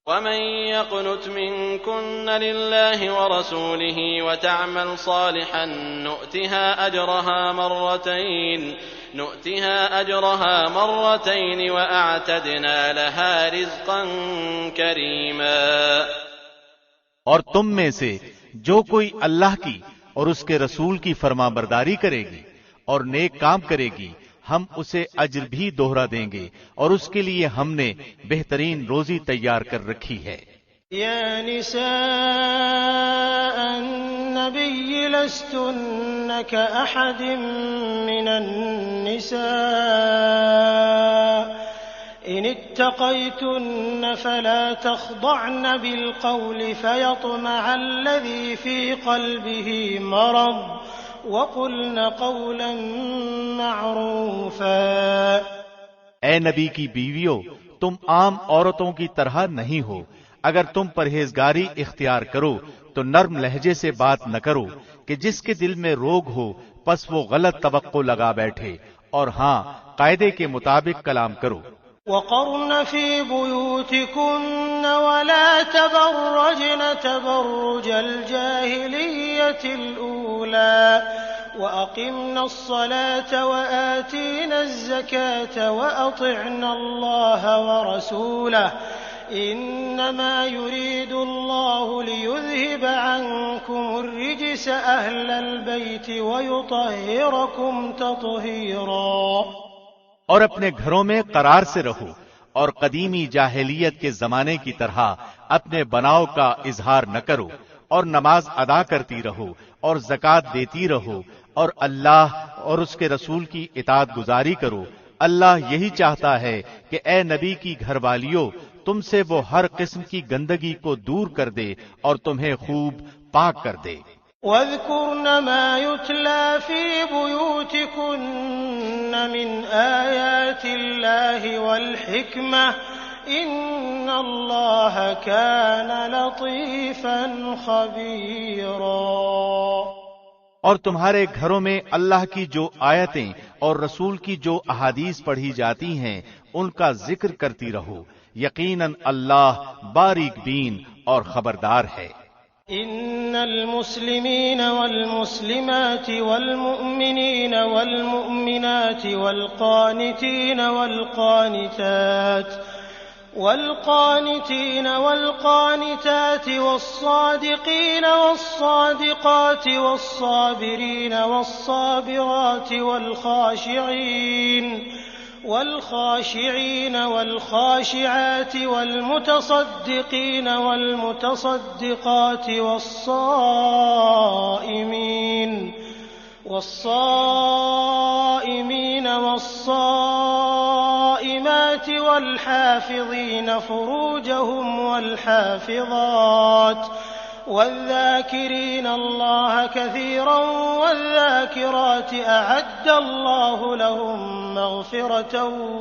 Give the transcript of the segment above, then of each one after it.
ومن يقنت منكن لله ورسوله وتعمل صالحا نؤتها أجرها مرتين وأعتدنا لها رزقا كريما۔ اور تم میں سے جو کوئی اللہ کی اور اس کے رسول کی فرما برداری کرے گی اور نیک کام کرے گی، ہم اسے اجر بھی دوہرا دیں گے، اور اس کے لیے ہم نے بہترین روزی تیار کر رکھی ہے۔ یا نساء النبی لستن کأحد من النساء ان اتقیتن فلا تخضعن بالقول فیطمع الذی فی قلبه مرض وَقُلْنَ قَوْلًا مَّعْرُوفًا۔ اے نبی کی بیویوں، تم عام عورتوں کی طرح نہیں ہو، اگر تم پرہیزگاری اختیار کرو تو نرم لہجے سے بات نہ کرو کہ جس کے دل میں روگ ہو پس وہ غلط توقع لگا بیٹھے، اور ہاں قاعدے کے مطابق کلام کرو۔ وَقَرْنَ فِي بُيُوتِكُنَّ وَلَا تَبَرَّجْنَ تَبَرُّجَ الْجَاهِلِيَّةِ الْأُولَى وَأَقِمْنَ الصَّلَاةَ وَآتِينَ الزَّكَاةَ وَأَطِعْنَ اللَّهَ وَرَسُولَهُ إِنَّمَا يُرِيدُ اللَّهُ لِيُذْهِبَ عَنكُمُ الرِّجْسَ أَهْلَ الْبَيْتِ وَيُطَهِّرَكُمْ تَطْهِيرًا۔ اور اپنے گھروں میں قرار سے رہو، اور قدیمی جاہلیت کے زمانے کی طرح اپنے بناؤ کا اظہار نہ کرو، اور نماز ادا کرتی رہو اور زکوٰۃ دیتی رہو، اور اللہ اور اس کے رسول کی اطاعت گزاری کرو۔ اللہ یہی چاہتا ہے کہ اے نبی کی گھر والیوں، تم سے وہ ہر قسم کی گندگی کو دور کر دے اور تمہیں خوب پاک کر دے۔ وَاذْكُرْنَ مَا يُتْلَى فِي بُيُوتِكُنَّ مِنْ آيَاتِ اللَّهِ وَالْحِكْمَةِ إِنَّ اللَّهَ كَانَ لَطِيفًا خَبِيرًا۔ اور تمہارے گھروں میں اللہ کی جو آیتیں اور رسول کی جو احادیث پڑھی جاتی ہیں ان کا ذکر کرتی رہو، یقیناً اللہ باریک بین اور خبردار ہے۔ ان المسلمین والمسلمات والمؤمنین والمؤمنات والقانتین والقانتات والصادقین والصادقات والصابرین والصابرات والخاشعين والخاشعات والمتصدقين والمتصدقات والصائمين والصائمات والحافظين فروجهم والحافظات والذاكرين الله كثيرا والذاكرات أعد الله لهم مغفرة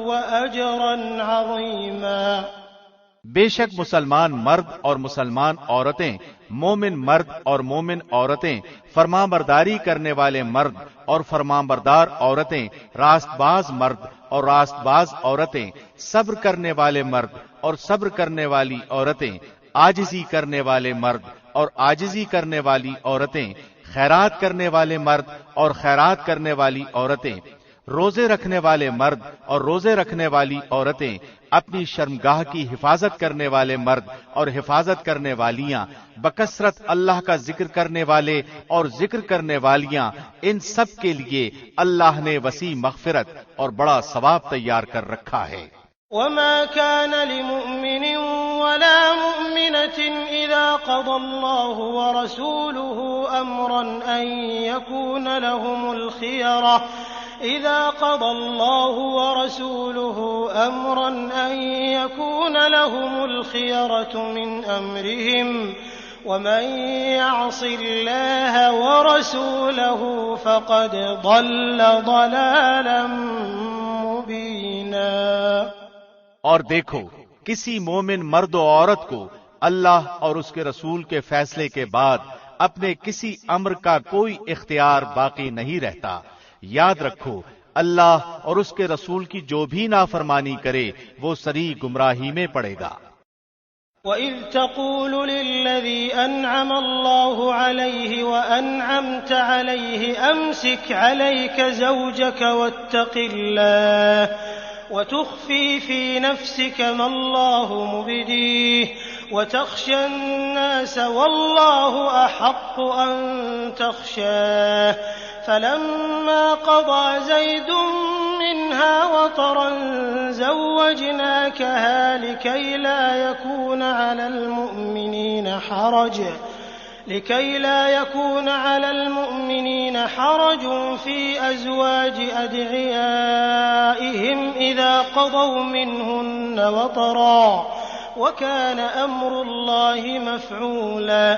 وأجرا عظيما۔ بے شک مسلمان مرد اور مسلمان عورتیں، مومن مرد اور مومن عورتیں، فرمانبرداری کرنے والے مرد اور فرمانبردار عورتیں، راست باز مرد اور راست باز عورتیں، صبر کرنے والے مرد اور صبر کرنے والی عورتیں، عاجزی کرنے والے مرد اور عاجزی کرنے والی عورتیں، خیرات کرنے والے مرد اور خیرات کرنے والی عورتیں، روزے رکھنے والے مرد اور روزے رکھنے والی عورتیں، اپنی شرمگاہ کی حفاظت کرنے والے مرد اور حفاظت کرنے والیاں، بکثرت اللہ کا ذکر کرنے والے اور ذکر کرنے والیاں، ان سب کے لیے اللہ نے وسیع مغفرت اور بڑا ثواب تیار کر رکھا ہے۔ وما كان لمؤمن ولا مؤمنة إذا قضى الله ورسوله أمرا أن يكون لهم الخيرة من أمرهم ومن يعص الله ورسوله فقد ضل ضلالا مبينا۔ اور دیکھو، کسی مومن مرد و عورت کو اللہ اور اس کے رسول کے فیصلے کے بعد اپنے کسی امر کا کوئی اختیار باقی نہیں رہتا۔ یاد رکھو، اللہ اور اس کے رسول کی جو بھی نافرمانی کرے وہ سری گمراہی میں پڑے گا۔ وَإِذْ تَقُولُ لِلَّذِي أَنْعَمَ اللَّهُ عَلَيْهِ وَأَنْعَمْتَ عَلَيْهِ أَمْسِكْ عَلَيْكَ زَوْجَكَ وَاتَّقِ اللَّهَ وَتُخْفِي فِي نَفْسِكَ مَا اللَّهُ مُبْدِيهِ وَتَخْشَى النَّاسَ وَاللَّهُ أَحَقُّ أَن تَخْشَاهُ فَلَمَّا قَضَىٰ زَيْدٌ مِّنْهَا وَطَرًا زَوَّجْنَاكَهَا لِكَيْ لَا يكون على المؤمنين حرج في أزواج أدعيائهم إذا قضوا منهن وطرا وكان أمر الله مفعولا۔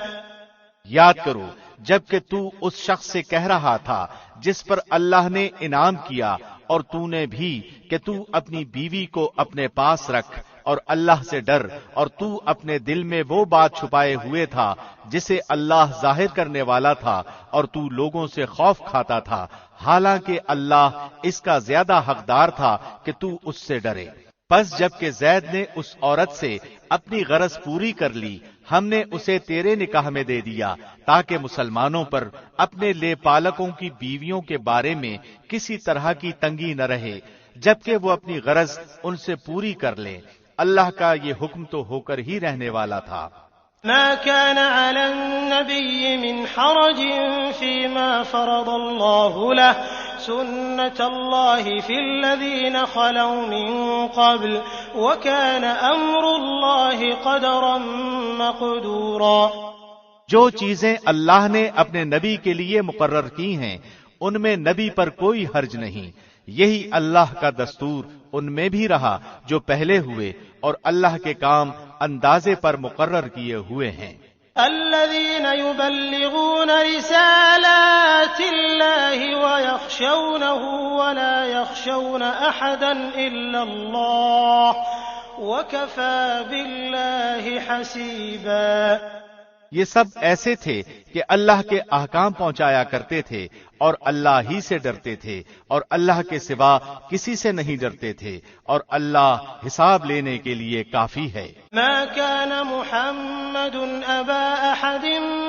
یاد کرو جبکہ تو اس شخص سے کہہ رہا تھا جس پر اللہ نے انعام کیا اور تو نے بھی کہ تو اپنی بیوی کو اپنے پاس رکھ اور اللہ سے ڈر، اور تو اپنے دل میں وہ بات چھپائے ہوئے تھا جسے اللہ ظاہر کرنے والا تھا، اور تو لوگوں سے خوف کھاتا تھا، حالانکہ اللہ اس کا زیادہ حقدار تھا کہ تو اس سے ڈرے۔ پس جب کہ زید نے اس عورت سے اپنی غرض پوری کر لی، ہم نے اسے تیرے نکاح میں دے دیا تاکہ مسلمانوں پر اپنے لے پالکوں کی بیویوں کے بارے میں کسی طرح کی تنگی نہ رہے، جبکہ وہ اپنی غرض ان سے پوری کر لیں۔ اللہ کا یہ حکم تو ہو کر ہی رہنے والا تھا۔ ما كان على النبي من حرج فيما فرض الله له سنة الله في الذين خلوا من قبل وكان أمر الله قدرا مقدورا۔ جو چیزیں اللہ نے اپنے نبی کے لیے مقرر کی ہیں ان میں نبی پر کوئی حرج نہیں، یہی اللہ کا دستور ان میں بھی رہا جو پہلے ہوئے، اور اللہ کے کام اندازے پر مقرر کیے ہوئے ہیں۔ الذين يبلغون رسالات الله ويخشونه ولا يخشون أحدا إلا الله وكفى بالله حسيبا۔ یہ سب ایسے تھے کہ اللہ کے احکام پہنچایا کرتے تھے اور اللہ ہی سے ڈرتے تھے، اور اللہ کے سوا کسی سے نہیں ڈرتے تھے، اور اللہ حساب لینے کے لیے کافی ہے۔ ما كان محمد أبا أحد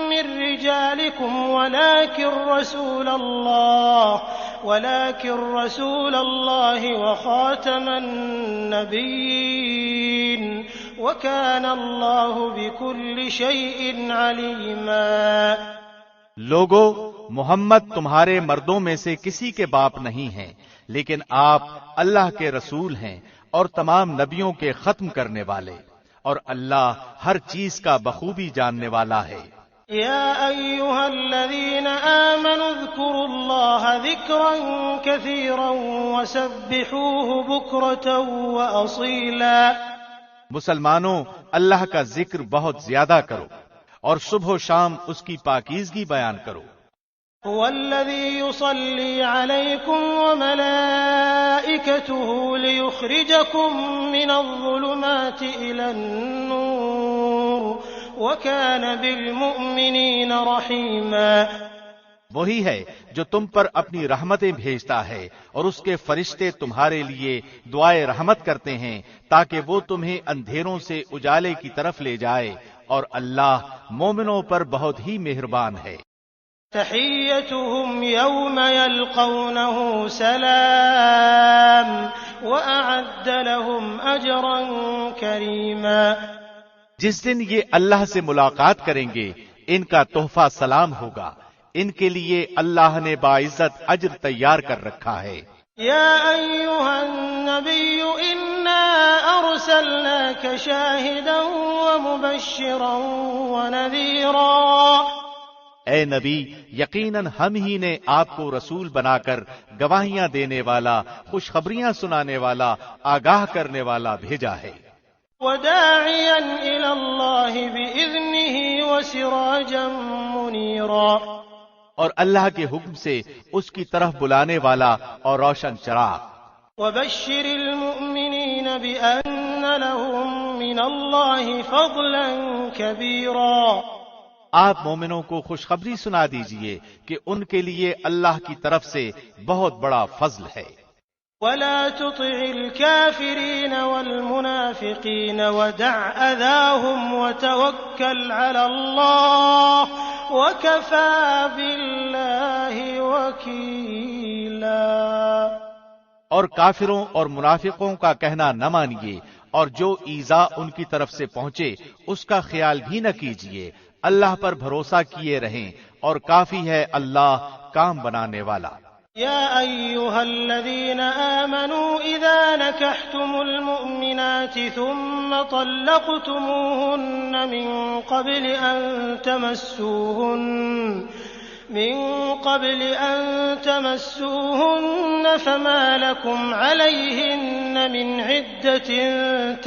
من رجالكم ولكن رسول الله وخاتم النبيين وكان الله بكل شيء عليما۔ لوگو، محمد تمہارے مردوں میں سے کسی کے باپ نہیں ہیں، لیکن آپ اللہ کے رسول ہیں اور تمام نبیوں کے ختم کرنے والے، اور اللہ ہر چیز کا بخوبی جاننے والا ہے۔ يا أيها الذين آمنوا اذكروا الله ذكرا كثيرا وسبحوه بكرة وأصيلا۔ مسلمانوں، اللہ کا ذکر بہت زیادہ کرو اور صبح و شام اس کی پاکیزگی بیان کرو۔ هو الذي يصلي عليكم وملائكته ليخرجكم من الظلمات إلى النور وكان بالمؤمنين رحيما۔ وہی ہے جو تم پر اپنی رحمتیں بھیجتا ہے اور اس کے فرشتے تمہارے لیے دعائے رحمت کرتے ہیں تاکہ وہ تمہیں اندھیروں سے اجالے کی طرف لے جائے، اور اللہ مومنوں پر بہت ہی مہربان ہے۔ تحيتهم يوم يلقونه سلام وأعد لهم أجرا كريما۔ جس دن یہ اللہ سے ملاقات کریں گے ان کا تحفہ سلام ہوگا، ان کے لیے اللہ نے باعزت اجر تیار کر رکھا ہے۔ يا أيها النبي إنا أرسلناك شاهدا ومبشرا ونذيرا۔ اے نبی، یقیناً ہم ہی نے آپ کو رسول بنا کر گواہیاں دینے والا، خوشخبریاں سنانے والا، آگاہ کرنے والا بھیجا ہے۔ وداعيا إلى الله بإذنه وسراجا منيرا۔ اور اللہ کے حکم سے اس کی طرف بلانے والا اور روشن چراغ۔ وبشر المؤمنين بأن لهم من الله فضلا كبيرا۔ آپ مومنوں کو خوشخبری سنا دیجئے کہ ان کے لیے اللہ کی طرف سے بہت بڑا فضل ہے۔ ولا تطع الكافرين والمنافقين ودع أذاهم وتوكل على الله وكفى بالله وكيلا۔ اور کافروں اور منافقوں کا کہنا نہ مانیے، اور جو ایذا ان کی طرف سے پہنچے اس کا خیال بھی نہ کیجیے، اللہ پر بھروسہ کیے رہیں، اور کافی ہے اللہ کام بنانے والا۔ يا أيها الذين آمنوا إذا نكحتم المؤمنات ثم طلقتموهن من قبل أن تمسوهن فما لكم عليهن من عدة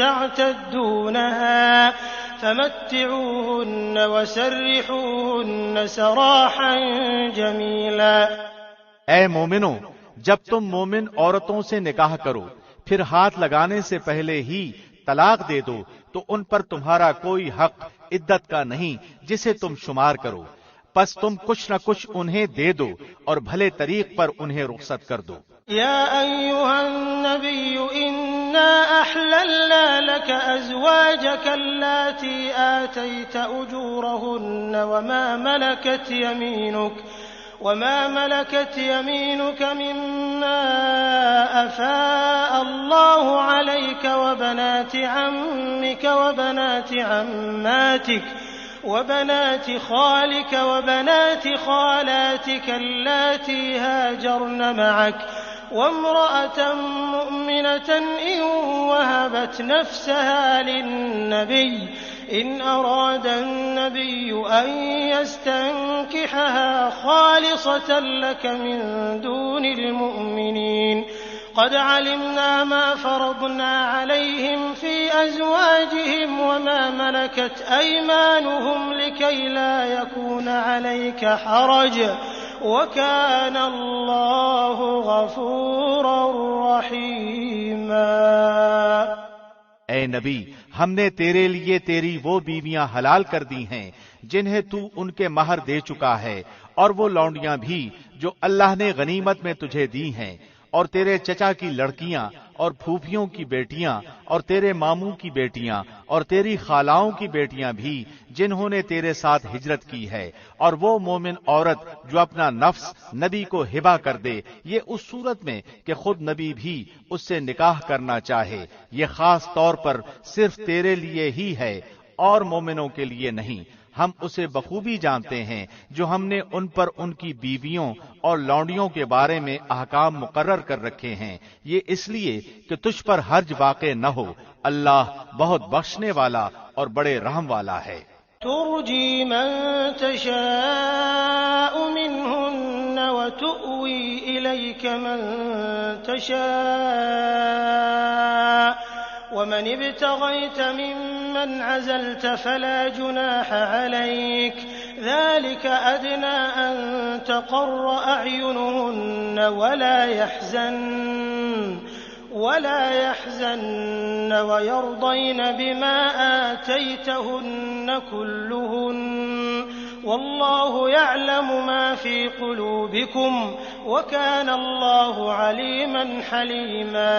تعتدونها فمتعوهن وسرحوهن سراحا جميلا۔ اے مومنو، جب تم مومن عورتوں سے نکاح کرو پھر ہاتھ لگانے سے پہلے ہی طلاق دے دو تو ان پر تمہارا کوئی حق عدت کا نہیں جسے تم شمار کرو، پس تم کچھ نہ کچھ انہیں دے دو اور بھلے طریق پر انہیں رخصت کر دو۔ يا أيها النبي إنا أحللنا لك أزواجك اللاتي آتيت أجورهن وما ملكت يمينك مما أفاء الله عليك وبنات عمك وبنات عماتك وبنات خالك وبنات خالاتك اللاتي هاجرن معك وامرأة مؤمنة إن وهبت نفسها للنبي إن أراد النبي أن يستنكحها خالصة لك من دون المؤمنين قد علمنا ما فرضنا عليهم في أزواجهم وما ملكت أيمانهم لكي لا يكون عليك حرج وكان الله غفورا رحيما۔ اے نبی، ہم نے تیرے لیے تیری وہ بیویاں حلال کر دی ہیں جنہیں تو ان کے مہر دے چکا ہے، اور وہ لونڈیاں بھی جو اللہ نے غنیمت میں تجھے دی ہیں، اور تیرے چچا کی لڑکیاں اور پھوپھیوں کی بیٹیاں اور تیرے ماموں کی بیٹیاں اور تیری خالاؤں کی بیٹیاں بھی جنہوں نے تیرے ساتھ ہجرت کی ہے، اور وہ مومن عورت جو اپنا نفس نبی کو ہبہ کر دے، یہ اس صورت میں کہ خود نبی بھی اس سے نکاح کرنا چاہے۔ یہ خاص طور پر صرف تیرے لیے ہی ہے اور مومنوں کے لیے نہیں۔ ہم اسے بخوبی جانتے ہیں جو ہم نے ان پر ان کی بیویوں اور لونڈیوں کے بارے میں احکام مقرر کر رکھے ہیں، یہ اس لیے کہ تجھ پر حرج واقع نہ ہو۔ اللہ بہت بخشنے والا اور بڑے رحم والا ہے۔ ترجی من تشاء منهن وتؤوی الیک من تشاء ومن ابتغيت ممن عزلت فلا جناح عليك ذلك أدنى أن تقر أعينهن ولا يحزن ويرضين بما آتيتهن كلهن والله يعلم ما في قلوبكم وكان الله عليما حليما۔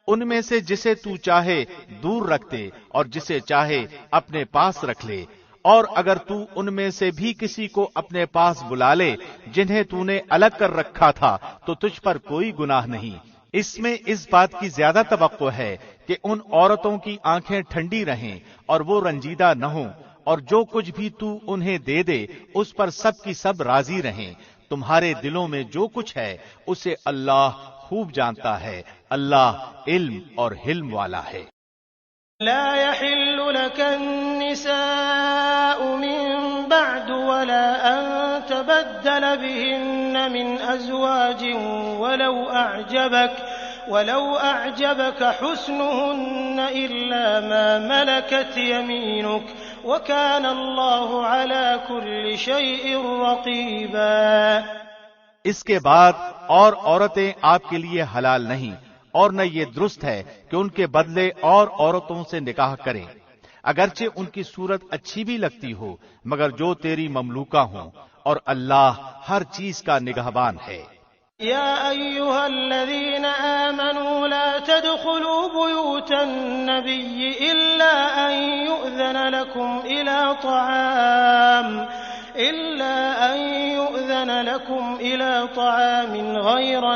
ان میں سے جسے تو چاہے دور رکھ دے اور جسے چاہے اپنے پاس رکھ لے، اور اگر تو ان میں سے بھی کسی کو اپنے پاس بلا لے جنہیں تو نے الگ کر رکھا تھا تو تجھ پر کوئی گناہ نہیں۔ اس میں اس بات کی زیادہ توقع ہے کہ ان عورتوں کی آنکھیں ٹھنڈی رہیں اور وہ رنجیدہ نہ ہوں، اور جو کچھ بھی تو انہیں دے دے اس پر سب کی سب راضی رہیں۔ تمہارے دلوں میں جو کچھ ہے اسے اللہ خوب جانتا ہے، اللہ علم اور حلم والا ہے۔ لا يحل لك النساء من بعد ولا أن تبدل بهن من أزواج ولو أعجبك حسنهن إلا ما ملكت يمينك وكان الله على كل شيء رقيبا۔ اس کے بعد اور عورتیں آپ کے لیے حلال نہیں، اور نہ یہ درست ہے کہ ان کے بدلے اور عورتوں سے نکاح کریں، اگرچہ ان کی صورت اچھی بھی لگتی ہو، مگر جو تیری مملوکہ ہوں، اور اللہ ہر چیز کا نگہبان ہے۔ يا أيها الذين آمنوا لا تدخلوا بيوت النبي إلا أن يؤذن لكم إلى طعام غير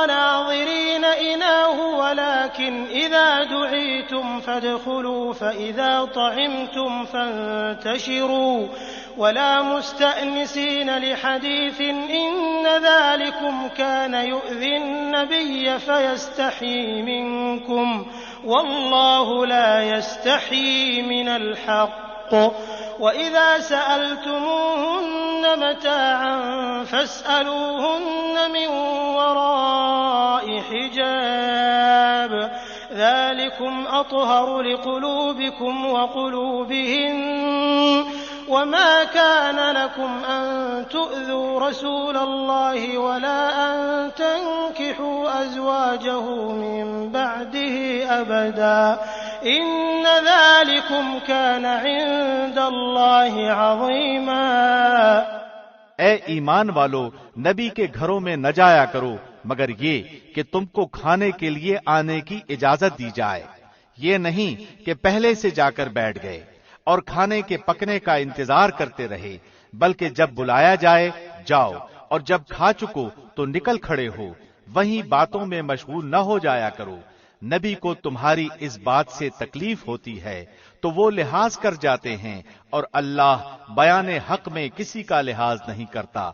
ناظرين إناه ولكن إذا دعيتم فادخلوا فإذا طعمتم فانتشروا ولا مستأنسين لحديث إن ذلكم كان يؤذي النبي فيستحيي منكم والله لا يستحيي من الحق وإذا سألتموهن متاعا فاسألوهن من وراء حجاب ذلكم أطهر لقلوبكم وقلوبهن وما كان لكم أن تؤذوا رسول الله ولا أن تنكحوا أزواجه من بعده أبدا إن ذلكم كان عند الله عظيما۔ اے ایمان والو، نبی کے گھروں میں نہ جایا کرو مگر یہ کہ تم کو کھانے کے لیے آنے کی اجازت دی جائے، یہ نہیں کہ پہلے سے جا کر بیٹھ گئے اور کھانے کے پکنے کا انتظار کرتے رہے، بلکہ جب بلایا جائے جاؤ، اور جب کھا چکو تو نکل کھڑے ہو، وہیں باتوں میں مشغول نہ ہو جایا کرو۔ نبی کو تمہاری اس بات سے تکلیف ہوتی ہے تو وہ لحاظ کر جاتے ہیں، اور اللہ بیان حق میں کسی کا لحاظ نہیں کرتا۔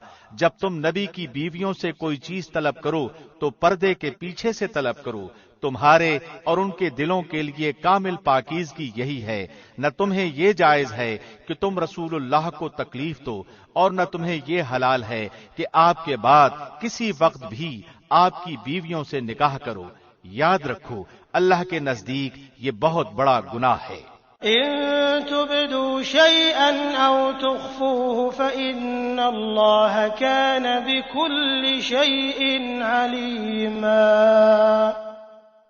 جب تم نبی کی بیویوں سے کوئی چیز طلب کرو تو پردے کے پیچھے سے طلب کرو، تمہارے اور ان کے دلوں کے لیے کامل پاکیزگی یہی ہے۔ نہ تمہیں یہ جائز ہے کہ تم رسول اللہ کو تکلیف دو، اور نہ تمہیں یہ حلال ہے کہ آپ کے بعد کسی وقت بھی آپ کی بیویوں سے نکاح کرو۔ یاد رکھو اللہ کے نزدیک یہ بہت بڑا گناہ ہے۔ إن تبدوا شيئا أو تخفوه فإن الله كان بكل شيء عليما۔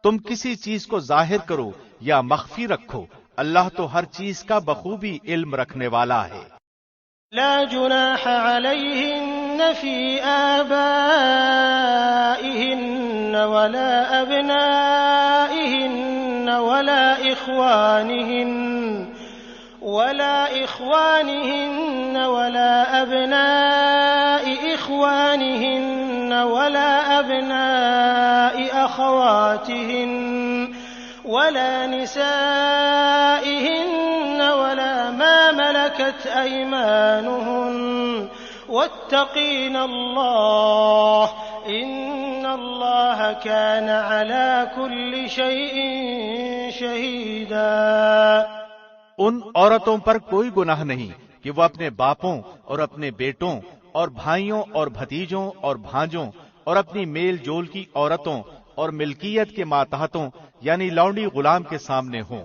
تم کسی چیز کو ظاہر کرو یا مخفی رکھو، اللہ تو ہر چیز کا بخوبی علم رکھنے والا ہے۔ لا جناح عليهن في آبائهن ولا أبنائهن ولا إخوانهن ولا أبناء إخوانهن ولا أبناء أخواتهن ولا نسائهن ولا ما ملكت أيمانهن واتقين الله إن الله كان على كل شيء شهيدا۔ ان عورتوں پر کوئی گناہ نہیں کہ وہ اپنے باپوں اور اپنے بیٹوں اور بھائیوں اور بھتیجوں اور بھانجوں اور اپنی میل جول کی عورتوں اور ملکیت کے ماتحتوں یعنی لونڈی غلام کے سامنے ہوں۔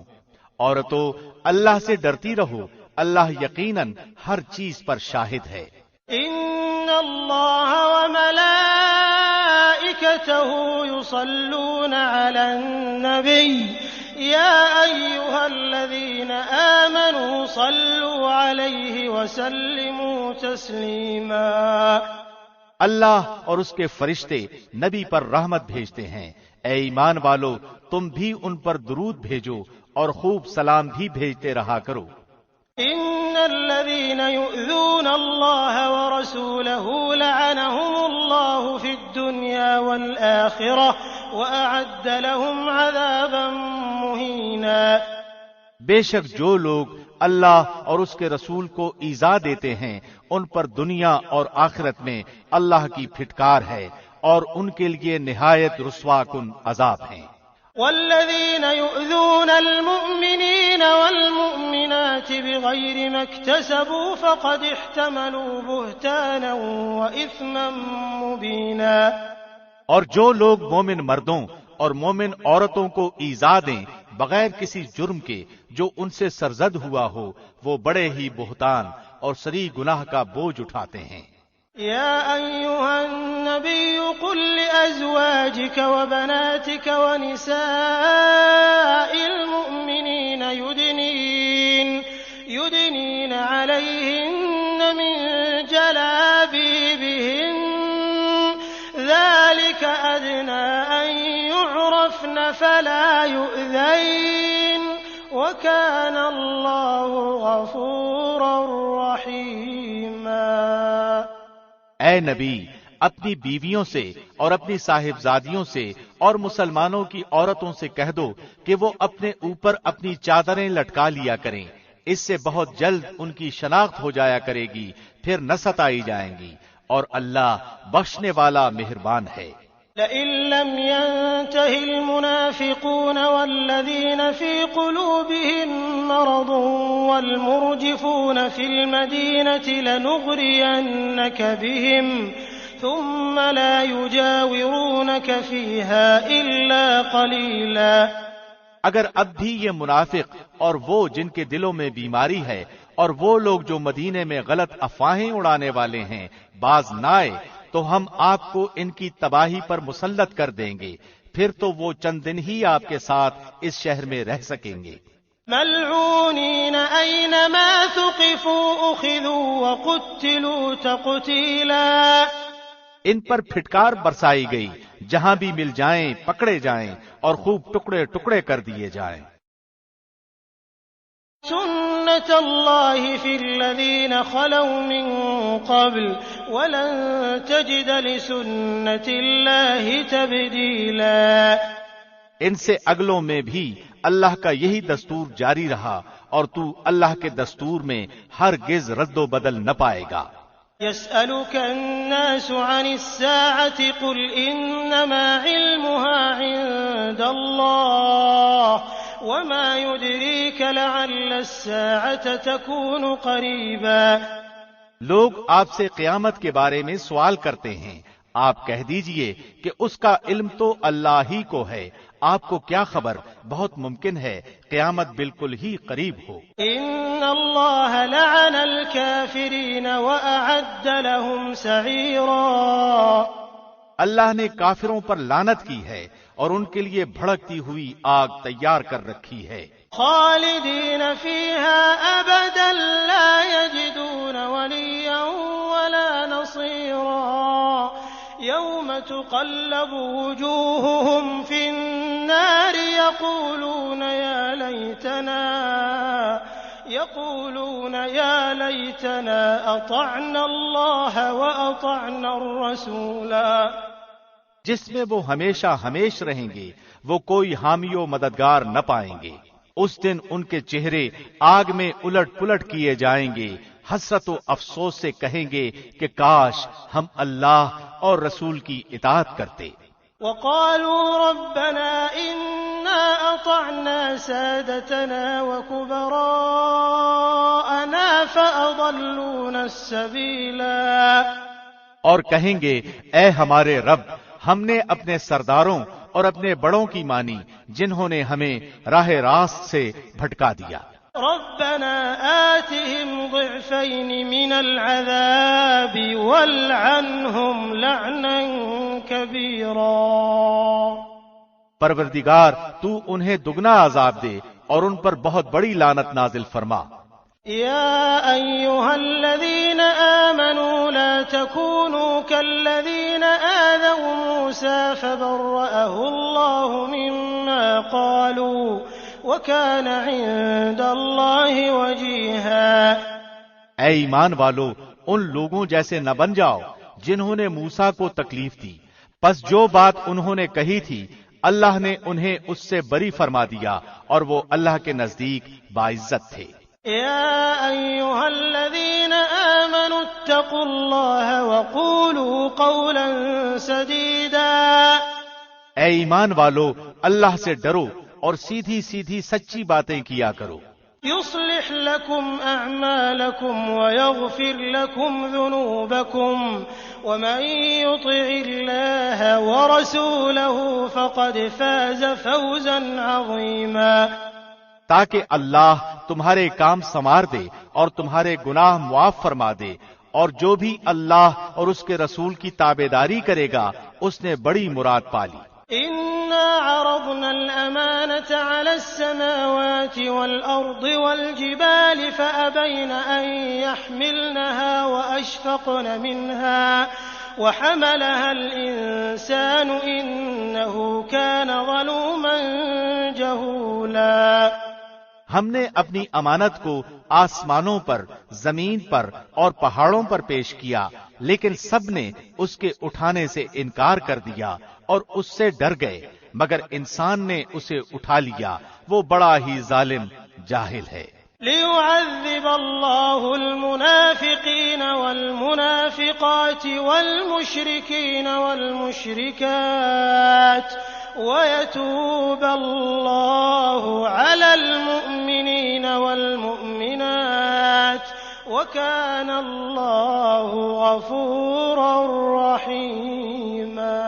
عورتوں اللہ سے ڈرتی رہو، اللہ یقیناً ہر چیز پر شاہد ہے۔ ان اللہ وملائکته یصلون علی النبی یا ایها الذین آمنوا صلوا علیہ وسلموا تسلیما۔ اللہ اور اس کے فرشتے نبی پر رحمت بھیجتے ہیں، اے ایمان والو تم بھی ان پر درود بھیجو اور خوب سلام بھی بھیجتے رہا کرو۔ ان الذين يؤذون الله ورسوله لعنهم الله في الدنيا والآخرة وأعد لهم عذابا مهينا۔ بے شک جو لوگ اللہ اور اس کے رسول کو ایذا دیتے ہیں ان پر دنیا اور آخرت میں اللہ کی پھٹکار ہے اور ان کے لیے نہایت رسوا کن عذاب ہیں۔ والذين يؤذون المؤمنين والمؤمنات بغير ما اكتسبوا فقد احتملوا بهتانا وإثما مبينا۔ اور جو لوگ مومن مردوں اور مومن عورتوں کو ایذا دیں بغیر کسی جرم کے جو ان سے سرزد ہوا ہو، وہ بڑے ہی بہتان اور سری گناہ کا بوجھ اٹھاتے ہیں۔ يا أيها النبي قل لأزواجك وبناتك ونساء المؤمنين يدنين عليهن من جلابيبهن أَدْنَىٰ أَن يُعْرَفْنَ فَلَا يُؤْذَيْنَ وَكَانَ اللَّهُ غَفُورًا رَّحِيمًا۔ اے نبی، اپنی بیویوں سے اور اپنی صاحبزادیوں سے اور مسلمانوں کی عورتوں سے کہہ دو کہ وہ اپنے اوپر اپنی چادریں لٹکا لیا کریں، اس سے بہت جلد ان کی شناخت ہو جایا کرے گی، پھر نہ ستائی جائیں گی، اور اللہ بخشنے والا مہربان ہے۔ لئن لم ينته المنافقون والذين في قلوبهم مرض والمرجفون في المدينة لنغرينك بهم ثم لا يجاورونك فيها إلا قليلا۔ اگر اب بھی یہ منافق اور وہ جن کے دلوں میں بیماری ہے اور وہ لوگ جو مدینے میں غلط افواہیں اڑانے والے ہیں باز نہ آئے تو ہم آپ کو ان کی تباہی پر مسلط کر دیں گے، پھر تو وہ چند دن ہی آپ کے ساتھ اس شہر میں رہ سکیں گے۔ ملعونین اینما ثقفوا اخذوا وقتلوا تقتیلا۔ ان پر پھٹکار برسائی گئی، جہاں بھی مل جائیں پکڑے جائیں اور خوب ٹکڑے ٹکڑے کر دیے جائیں۔ سنت اللہ فی الذین خلوا من قبل ولن تجد لسنت اللہ تبدیلا۔ ان سے اگلوں میں بھی اللہ کا یہی دستور جاری رہا اور تو اللہ کے دستور میں ہرگز رد و بدل نہ پائے گا۔ يسألك الناس عن الساعة قل إنما علمها عند الله وما يدريك لعل الساعة تكون قريبا۔ لوگ آپ سے قیامت کے بارے میں سوال کرتے ہیں، آپ کہہ دیجئے کہ اس کا علم تو اللہ ہی کو ہے، آپ کو کیا خبر، بہت ممکن ہے قیامت بالکل ہی قریب ہو۔ ان اللہ لعن الکافرین واعد لهم سعیرا۔ اللہ نے کافروں پر لعنت کی ہے اور ان کے لیے بھڑکتی ہوئی آگ تیار کر رکھی ہے۔ خالدین فیہا ابدا لا یجدون ولیا ولا نصیرا۔ یوم تقلب وجوہہم فی النار یقولون یا لیتنا اطعنا اللہ واطعنا الرسولا۔ جس میں وہ ہمیشہ ہمیش رہیں گے، وہ کوئی حامی و مددگار نہ پائیں گے۔ اس دن ان کے چہرے آگ میں الٹ پلٹ کیے جائیں گے، حسرت و افسوس سے کہیں گے کہ کاش ہم اللہ اور رسول کی اطاعت کرتے۔ وقالوا ربنا إنا أطعنا سادتنا وكبراءنا فأضلونا السبيلا۔ اور کہیں گے اے ہمارے رب، ہم نے اپنے سرداروں اور اپنے بڑوں کی مانی جنہوں نے ہمیں راہ راست سے بھٹکا دیا۔ ربنا آتهم ضعفين من العذاب والعنهم لعنا كبيرا۔ پروردگار تو انہیں دگنا عذاب دے اور ان پر بہت بڑی لعنت نازل فرما۔ يا أيها الذين آمنوا لا تكونوا كالذين آذوا موسى فبرأه الله مما قالوا وَكَانَ عِندَ اللَّهِ وَجِيهًا۔ اے ایمان والو، ان لوگوں جیسے نہ بن جاؤ جنہوں نے موسیٰ کو تکلیف دی، پس جو بات انہوں نے کہی تھی اللہ نے انہیں اس سے بری فرما دیا اور وہ اللہ کے نزدیک باعزت تھے۔ یا ایھا الذین آمنوا اتقوا اللہ وقولوا قولا سدیدا۔ اے ایمان والو، اللہ سے ڈرو اور سیدھی سیدھی سچی باتیں کیا کرو۔ يصلح لكم أعمالكم ويغفر لكم ذنوبكم ومن يطع الله ورسوله فقد فاز فوزا عظيما۔ تاکہ اللہ تمہارے کام سنوار دے اور تمہارے گناہ معاف فرما دے، اور جو بھی اللہ اور اس کے رسول کی تابعداری کرے گا اس نے بڑی مراد پالی۔ إنا عرضنا الأمانة على السماوات والأرض والجبال فأبين أن يحملنها وحملها الإنسان إنه كان ظلوما جهولا۔ ہم نے اپنی امانت کو آسمانوں پر، زمین پر اور پہاڑوں پر پیش کیا، لیکن سب نے اس کے اٹھانے سے انکار کر دیا اور اس سے ڈر گئے، مگر انسان نے اسے اٹھا لیا، وہ بڑا ہی ظالم جاہل ہے۔ ليعذب الله المنافقين والمنافقات والمشركين والمشركات ويتوب الله على المؤمنين والمؤمنات وكان الله غفورا رحيما۔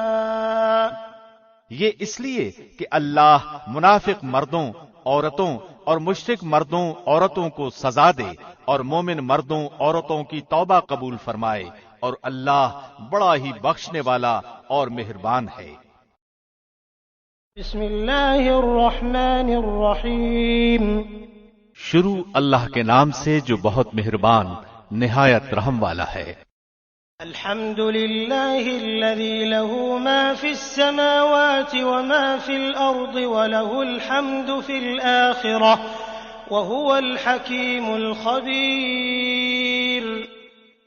یہ اس لیے کہ اللہ منافق مردوں، عورتوں اور مشرک مردوں، عورتوں کو سزا دے اور مومن مردوں، عورتوں کی توبہ قبول فرمائے، اور اللہ بڑا ہی بخشنے والا اور مہربان ہے۔ بسم اللہ الرحمن الرحیم۔ شروع اللہ کے نام سے جو بہت مہربان نہایت رحم والا ہے۔ الحمد للہ الذی له ما فی السماوات وما فی الارض وله الحمد فی الآخرة وهو الحکیم الخبیر۔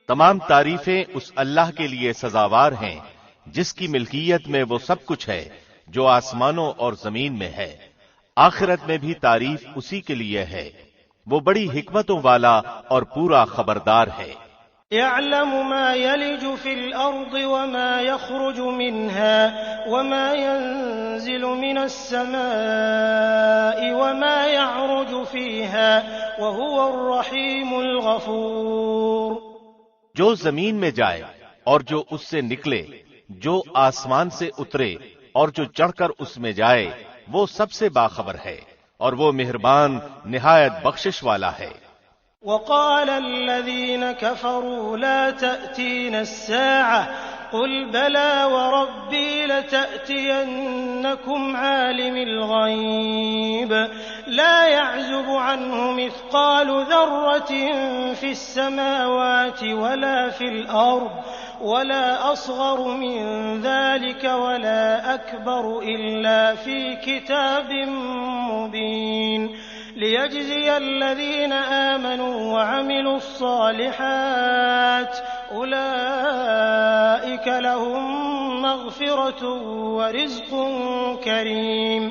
تمام تعریفیں اس اللہ کے لیے سزاوار ہیں جس کی ملکیت میں وہ سب کچھ ہے جو آسمانوں اور زمین میں ہے، آخرت میں بھی تعریف اسی کے لیے ہے، وہ بڑی حکمتوں والا اور پورا خبردار ہے۔ يعلم ما يلج في الأرض وما يخرج منها وما ينزل من السماء وما يعرج فيها وهو الرحيم الغفور۔ جو زمین میں جائے اور جو اس سے نکلے، جو آسمان سے اترے اور جو چڑھ کر اس میں جائے، وہ سب سے باخبر ہے اور وہ مہربان نہایت بخشش والا ہے۔ وقال الذين كفروا لا تأتينا الساعة قل بلى وربي لتأتينكم عالم الغيب لا يعزب عنه مثقال ذرة في السماوات ولا في الأرض ولا أصغر من ذلك ولا أكبر إلا في كتاب مبين ليجزي الذين آمنوا وعملوا الصالحات أولئك لهم مغفرة ورزق كريم۔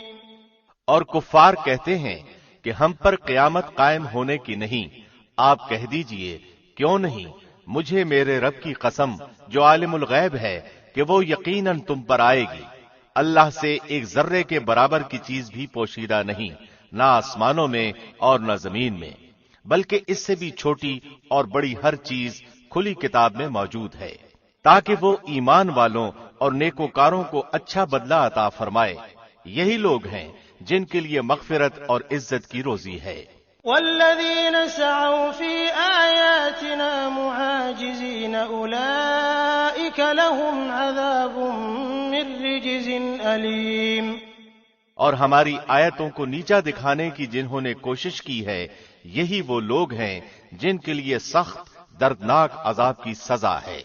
اور کفار کہتے ہیں کہ ہم پر قیامت قائم ہونے کی نہیں، آپ کہہ دیجئے کیوں نہیں، مجھے میرے رب کی قسم جو عالم الغیب ہے کہ وہ یقیناً تم پر آئے گی، اللہ سے ایک ذرے کے برابر کی چیز بھی پوشیدہ نہیں، نہ آسمانوں میں اور نہ زمین میں، بلکہ اس سے بھی چھوٹی اور بڑی ہر چیز کھلی کتاب میں موجود ہے، تاکہ وہ ایمان والوں اور نیکوکاروں کو اچھا بدلہ عطا فرمائے۔ یہی لوگ ہیں جن کے لیے مغفرت اور عزت کی روزی ہے۔ والذین سعوا فی آیاتنا معاجزین اولئک لهم عذاب من رجز علیم۔ اور ہماری آیتوں کو نیچا دکھانے کی جنہوں نے کوشش کی ہے، یہی وہ لوگ ہیں جن کے لیے سخت دردناک عذاب کی سزا ہے۔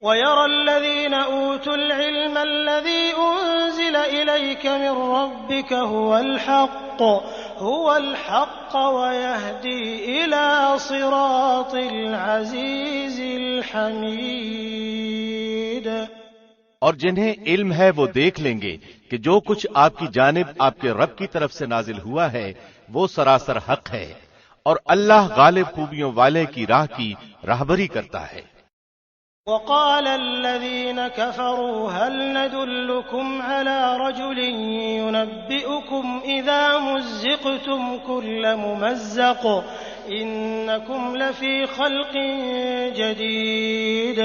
وَيَرَى الَّذِينَ أُوتُوا الْعِلْمَ الَّذِي أُنزِلَ إِلَيْكَ مِن رَّبِّكَ هُوَ الْحَقَّ وَيَهْدِي إِلَى صِرَاطِ الْعَزِيزِ الْحَمِيدِ۔ اور جنہیں علم ہے وہ دیکھ لیں گے کہ جو کچھ آپ کی جانب آپ کے رب کی طرف سے نازل ہوا ہے وہ سراسر حق ہے، اور اللہ غالب خوبیوں والے کی راہ کی راہبری کرتا ہے۔ وقال الذين كفروا هل ندلكم على رجل ينبئكم إذا مزقتم كل ممزق إنكم لفي خلق جديد۔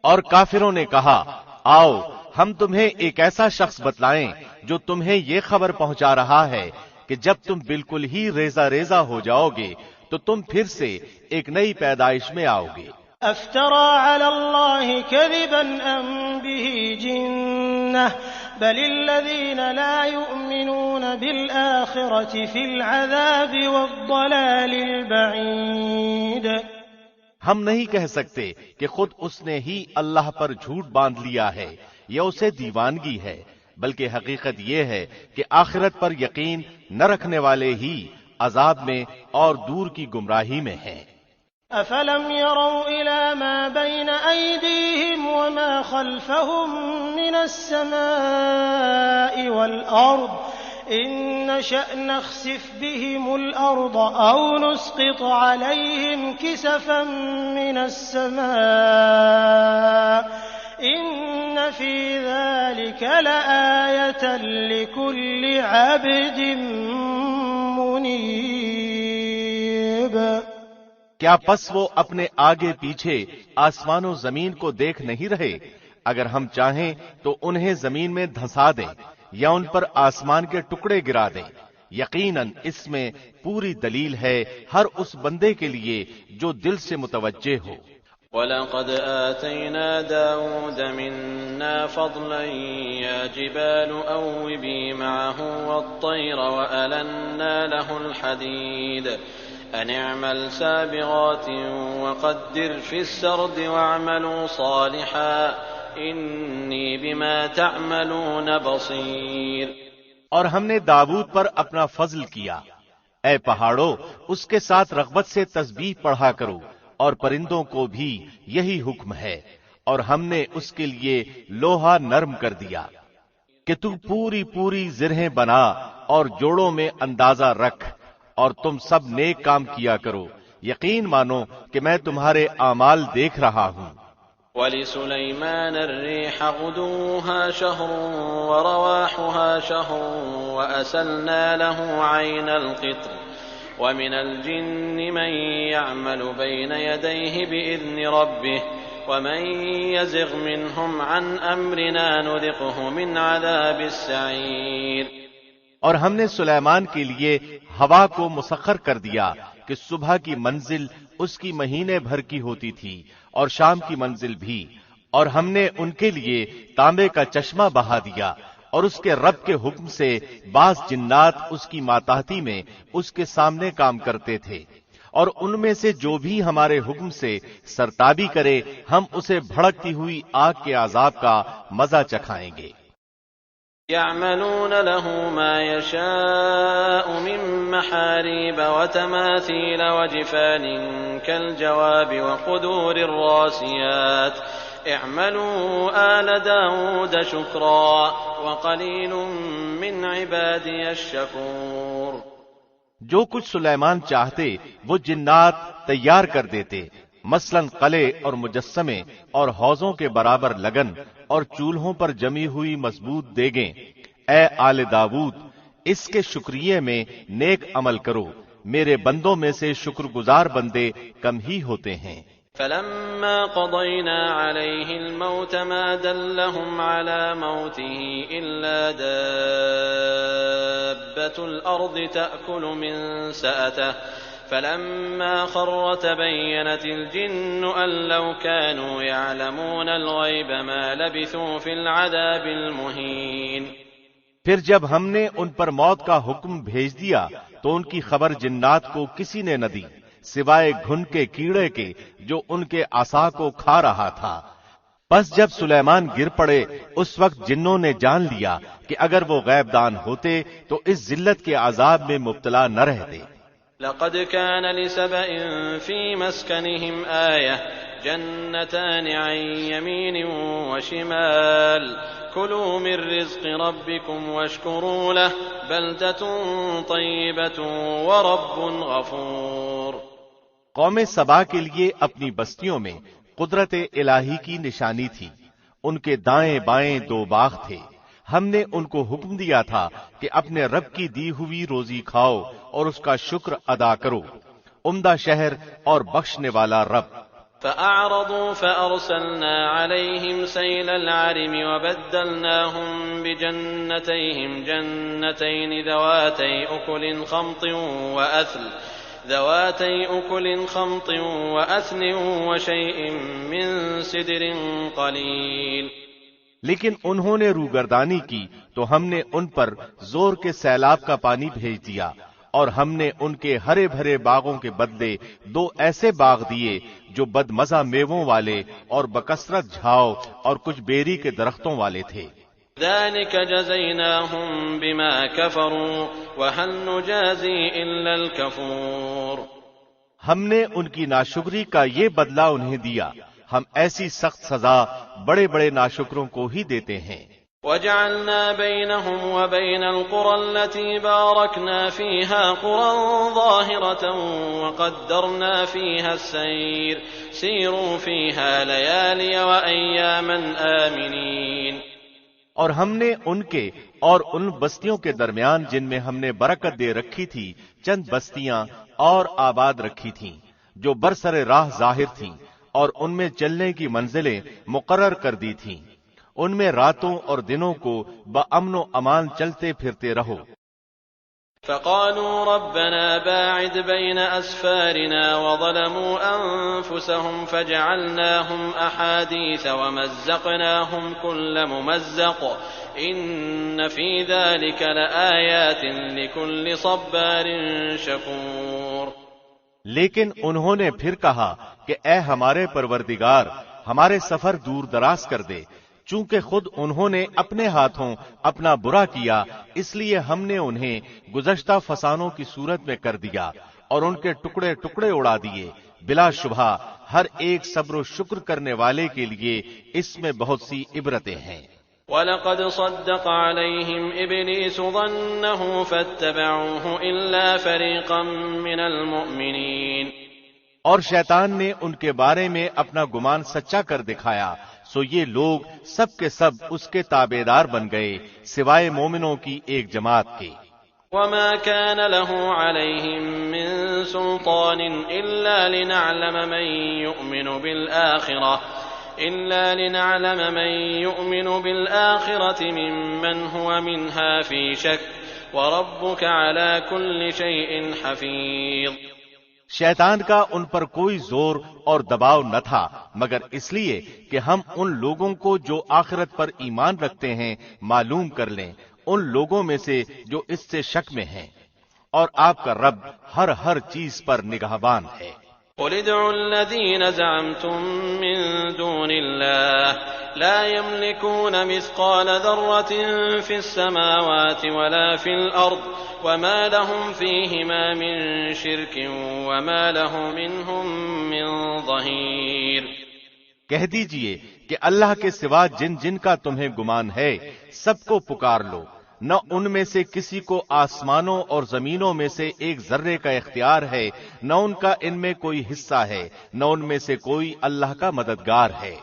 اور کافروں نے کہا آؤ ہم تمہیں ایک ایسا شخص بتلائیں جو تمہیں یہ خبر پہنچا رہا ہے کہ جب تم بالکل ہی ریزہ ریزہ ہو جاؤ گے تو تم پھر سے ایک نئی پیدائش میں آؤ گے۔ افترى على الله كذبا ام به جنة بل الذين لا يؤمنون بالآخرة في العذاب والضلال البعيد۔ ہم نہیں کہہ سکتے کہ خود اس نے ہی اللہ پر جھوٹ باندھ لیا ہے یا اسے دیوانگی ہے، بلکہ حقیقت یہ ہے کہ آخرت پر یقین نہ رکھنے والے ہی عذاب میں اور دور کی گمراہی میں ہیں۔ أفلم يروا إلى ما بين أيديهم وما خلفهم من السماء والأرض إن نشأ نخسف بهم الأرض أو نسقط عليهم كسفا من السماء إن في ذلك لآية لكل عبد منيب۔ کیا پس وہ اپنے آگے پیچھے آسمان و زمین کو دیکھ نہیں رہے؟ اگر ہم چاہیں تو انہیں زمین میں دھنسا دیں یا ان پر آسمان کے ٹکڑے گرا دیں۔ یقیناً اس میں پوری دلیل ہے ہر اس بندے کے لیے جو دل سے متوجہ ہو۔ وَلَقَدْ آتَيْنَا دَاوُودَ مِنَّا فَضْلًا يَا جِبَالُ أَوِّبِي مَعَهُ وَالطَّيْرَ وَأَلَنَّا لَهُ الْحَدِيدَ أَنِ اعْمَلْ سَابِغَاتٍ وَقَدِّرْ فِي السَّرْدِ وَاعْمَلُوا صَالِحًا إِنِّي بِمَا تَعْمَلُونَ بَصِيرٌ۔ اور ہم نے داؤد پر اپنا فضل کیا، اے پہاڑوں اس کے ساتھ رغبت سے تسبیح پڑھا کرو، اور پرندوں کو بھی یہی حکم ہے، اور ہم نے اس کے لیے لوہا نرم کر دیا کہ تو پوری پوری زرہیں بنا اور جوڑوں میں اندازہ رکھ، اور تم سب نیک کام کیا کرو، یقین مانو کہ میں تمہارے اعمال دیکھ رہا ہوں۔ وَلِسُلَيْمَانَ الرِّيحَ غُدُوُّهَا شَهْرٌ وَرَوَاحُهَا شَهْرٌ وَأَسَلْنَا لَهُ عَيْنَ الْقِطْرِ وَمِنَ الْجِنِّ مَن يَعْمَلُ بَيْنَ يَدَيْهِ بِإِذْنِ رَبِّهِ وَمَن يَزِغْ مِنْهُمْ عَنْ أَمْرِنَا نُذِقْهُ مِنْ عَذَابِ السَّعِيرِ۔ اور ہم نے سلیمان کے لیے ہوا کو مسخر کر دیا کہ صبح کی منزل اس کی مہینے بھر کی ہوتی تھی اور شام کی منزل بھی، اور ہم نے ان کے لیے تانبے کا چشمہ بہا دیا، اور اس کے رب کے حکم سے بعض جنات اس کی ماتحتی میں اس کے سامنے کام کرتے تھے، اور ان میں سے جو بھی ہمارے حکم سے سرتابی کرے ہم اسے بھڑکتی ہوئی آگ کے عذاب کا مزہ چکھائیں گے۔ يعملون له ما يشاء من محاريب وتماثيل وجفان كالجواب وقدور الراسيات اعملوا آل داود شكرا وقليل من عبادي الشكور۔ جو کچھ سلیمان چاہتے وہ جنات تیار کر دیتے، مثلاً قلعے اور مجسمے اور حوضوں کے برابر لگن اور چولہوں پر جمی ہوئی مضبوط دیگیں۔ اے آل داود، اس کے شکریے میں نیک عمل کرو، میرے بندوں میں سے شکر گزار بندے کم ہی ہوتے ہیں۔ فَلَمَّا قَضَيْنَا عَلَيْهِ الْمَوْتَ مَا دَلَّهُمْ عَلَى مَوْتِهِ إِلَّا دَابَّةُ الْأَرْضِ تَأْكُلُ مِنْ سَأَتَهُ فَلَمَّا خَرَّ تَبَيَّنَتِ الْجِنُّ أَن لَّوْ كَانُوا يَعْلَمُونَ الْغَيْبَ مَا لَبِثُوا فِي الْعَذَابِ الْمُهِينِ۔ پھر جب ہم نے ان پر موت کا حکم بھیج دیا تو ان کی خبر جنات کو کسی نے نہ دی سوائے گھن کے کیڑے کے جو ان کے عصا کو کھا رہا تھا۔ پس جب سلیمان گر پڑے اس وقت جنوں نے جان لیا کہ اگر وہ غیب دان ہوتے تو اس ذلت کے عذاب میں مبتلا نہ رہتے۔ لقد كان لسبإ في مسكنهم آية جنتان عن يمين وشمال كلوا من رزق ربكم واشكروا له بلدة طيبة ورب غفور۔ قوم سبا کے لیے اپنی بستیوں میں قدرت الہی کی نشانی تھی، ان کے دائیں بائیں دو باغ تھے، ہم نے ان کو حکم دیا تھا کہ اپنے رب کی دی ہوئی روزی کھاؤ اور اس کا شکر ادا کرو، عمدہ شہر اور بخشنے والا رب۔ فأعرضوا فأرسلنا عليهم سيل العرم وبدلناهم بجنتيهم جنتين ذواتي أكل خمط وأثل وشيء من سدر قليل۔ لیکن انہوں نے روگردانی کی تو ہم نے ان پر زور کے سیلاب کا پانی بھیج دیا، اور ہم نے ان کے ہرے بھرے باغوں کے بدلے 2 ایسے باغ دیے جو بد مزہ میووں والے اور بکثرت جھاؤ اور کچھ بیری کے درختوں والے تھے۔ ذلك جزيناهم بما كفروا وهل نجازي إلا الكفور۔ ہم نے ان کی ناشکری کا یہ بدلہ انہیں دیا، ہم ایسی سخت سزا بڑے بڑے ناشکروں کو ہی دیتے ہیں۔ وجعلنا بينهم وبين القرى التي باركنا فيها قرى ظاهرة وقدرنا فيها السير سيروا فيها ليالي وأياما آمنين۔ اور ہم نے ان کے اور ان بستیوں کے درمیان جن میں ہم نے برکت دے رکھی تھی چند بستیاں اور آباد رکھی تھیں جو برسر راہ ظاہر تھیں، اور ان میں چلنے کی منزلیں مقرر کر دی تھیں، ان میں راتوں اور دنوں کو بامن و امان چلتے پھرتے رہو۔ فقالوا ربنا باعد بين أسفارنا وظلموا أنفسهم فجعلناهم أحاديث ومزقناهم كل ممزق إن في ذلك لآيات لكل صبار شكور۔ لیکن انہوں نے پھر کہا کہ اے ہمارے پروردگار ہمارے سفر دور دراز کر دے، چونکہ خود انہوں نے اپنے ہاتھوں اپنا برا کیا، اس لیے ہم نے انہیں گزشتہ فسانوں کی صورت میں کر دیا اور ان کے ٹکڑے ٹکڑے اڑا دیے۔ بلا شبہ ہر ایک صبر و شکر کرنے والے کے لیے اس میں بہت سی عبرتیں ہیں۔ وَلَقَدْ صَدَّقَ عَلَيْهِمْ إِبْلِيسُ ظَنَّهُ فَاتَّبَعُوهُ إِلَّا فَرِيقًا مِّنَ الْمُؤْمِنِينَ۔ اور شیطان نے ان کے بارے میں اپنا گمان سچا کر دکھایا، سو یہ لوگ سب کے سب اس کے تابعدار بن گئے سوائے مومنوں کی ایک جماعت کے۔ وَمَا كَانَ لَهُ عَلَيْهِم مِّن سُلْطَانٍ إِلَّا لِنَعْلَمَ مَن يُؤْمِنُ بِالْآخِرَةِ مِمَّنْ هُوَ مِنْهَا فِي شَكٍّ وَرَبُّكَ عَلَى كُلِّ شَيْءٍ حَفِيظٌ۔ شیطان کا ان پر کوئی زور اور دباؤ نہ تھا مگر اس لیے کہ ہم ان لوگوں کو جو آخرت پر ایمان رکھتے ہیں معلوم کر لیں، ان لوگوں میں سے جو اس سے شک میں ہیں، اور آپ کا رب ہر چیز پر نگہبان ہے۔ قُلِ ادْعُوا الَّذِينَ زَعَمْتُم مِّن دُونِ اللَّهِ لَا يَمْلِكُونَ مِثْقَالَ ذَرَّةٍ فِي السَّمَاوَاتِ وَلَا فِي الْأَرْضِ وَمَا لَهُمْ فِيهِمَا مِن شِرْكٍ وَمَا لَهُ مِنْهُم مِّن ظَهِيرٍ۔ کہہ دیجئے کہ اللہ کے سوا جن جن کا تمہیں گمان ہے سب کو پکار لو، نہ ان میں سے کسی کو آسمانوں اور زمینوں میں سے ایک ذرے کا اختیار ہے، نہ ان کا ان میں کوئی حصہ ہے، نہ ان میں سے کوئی اللہ کا مددگار ہے۔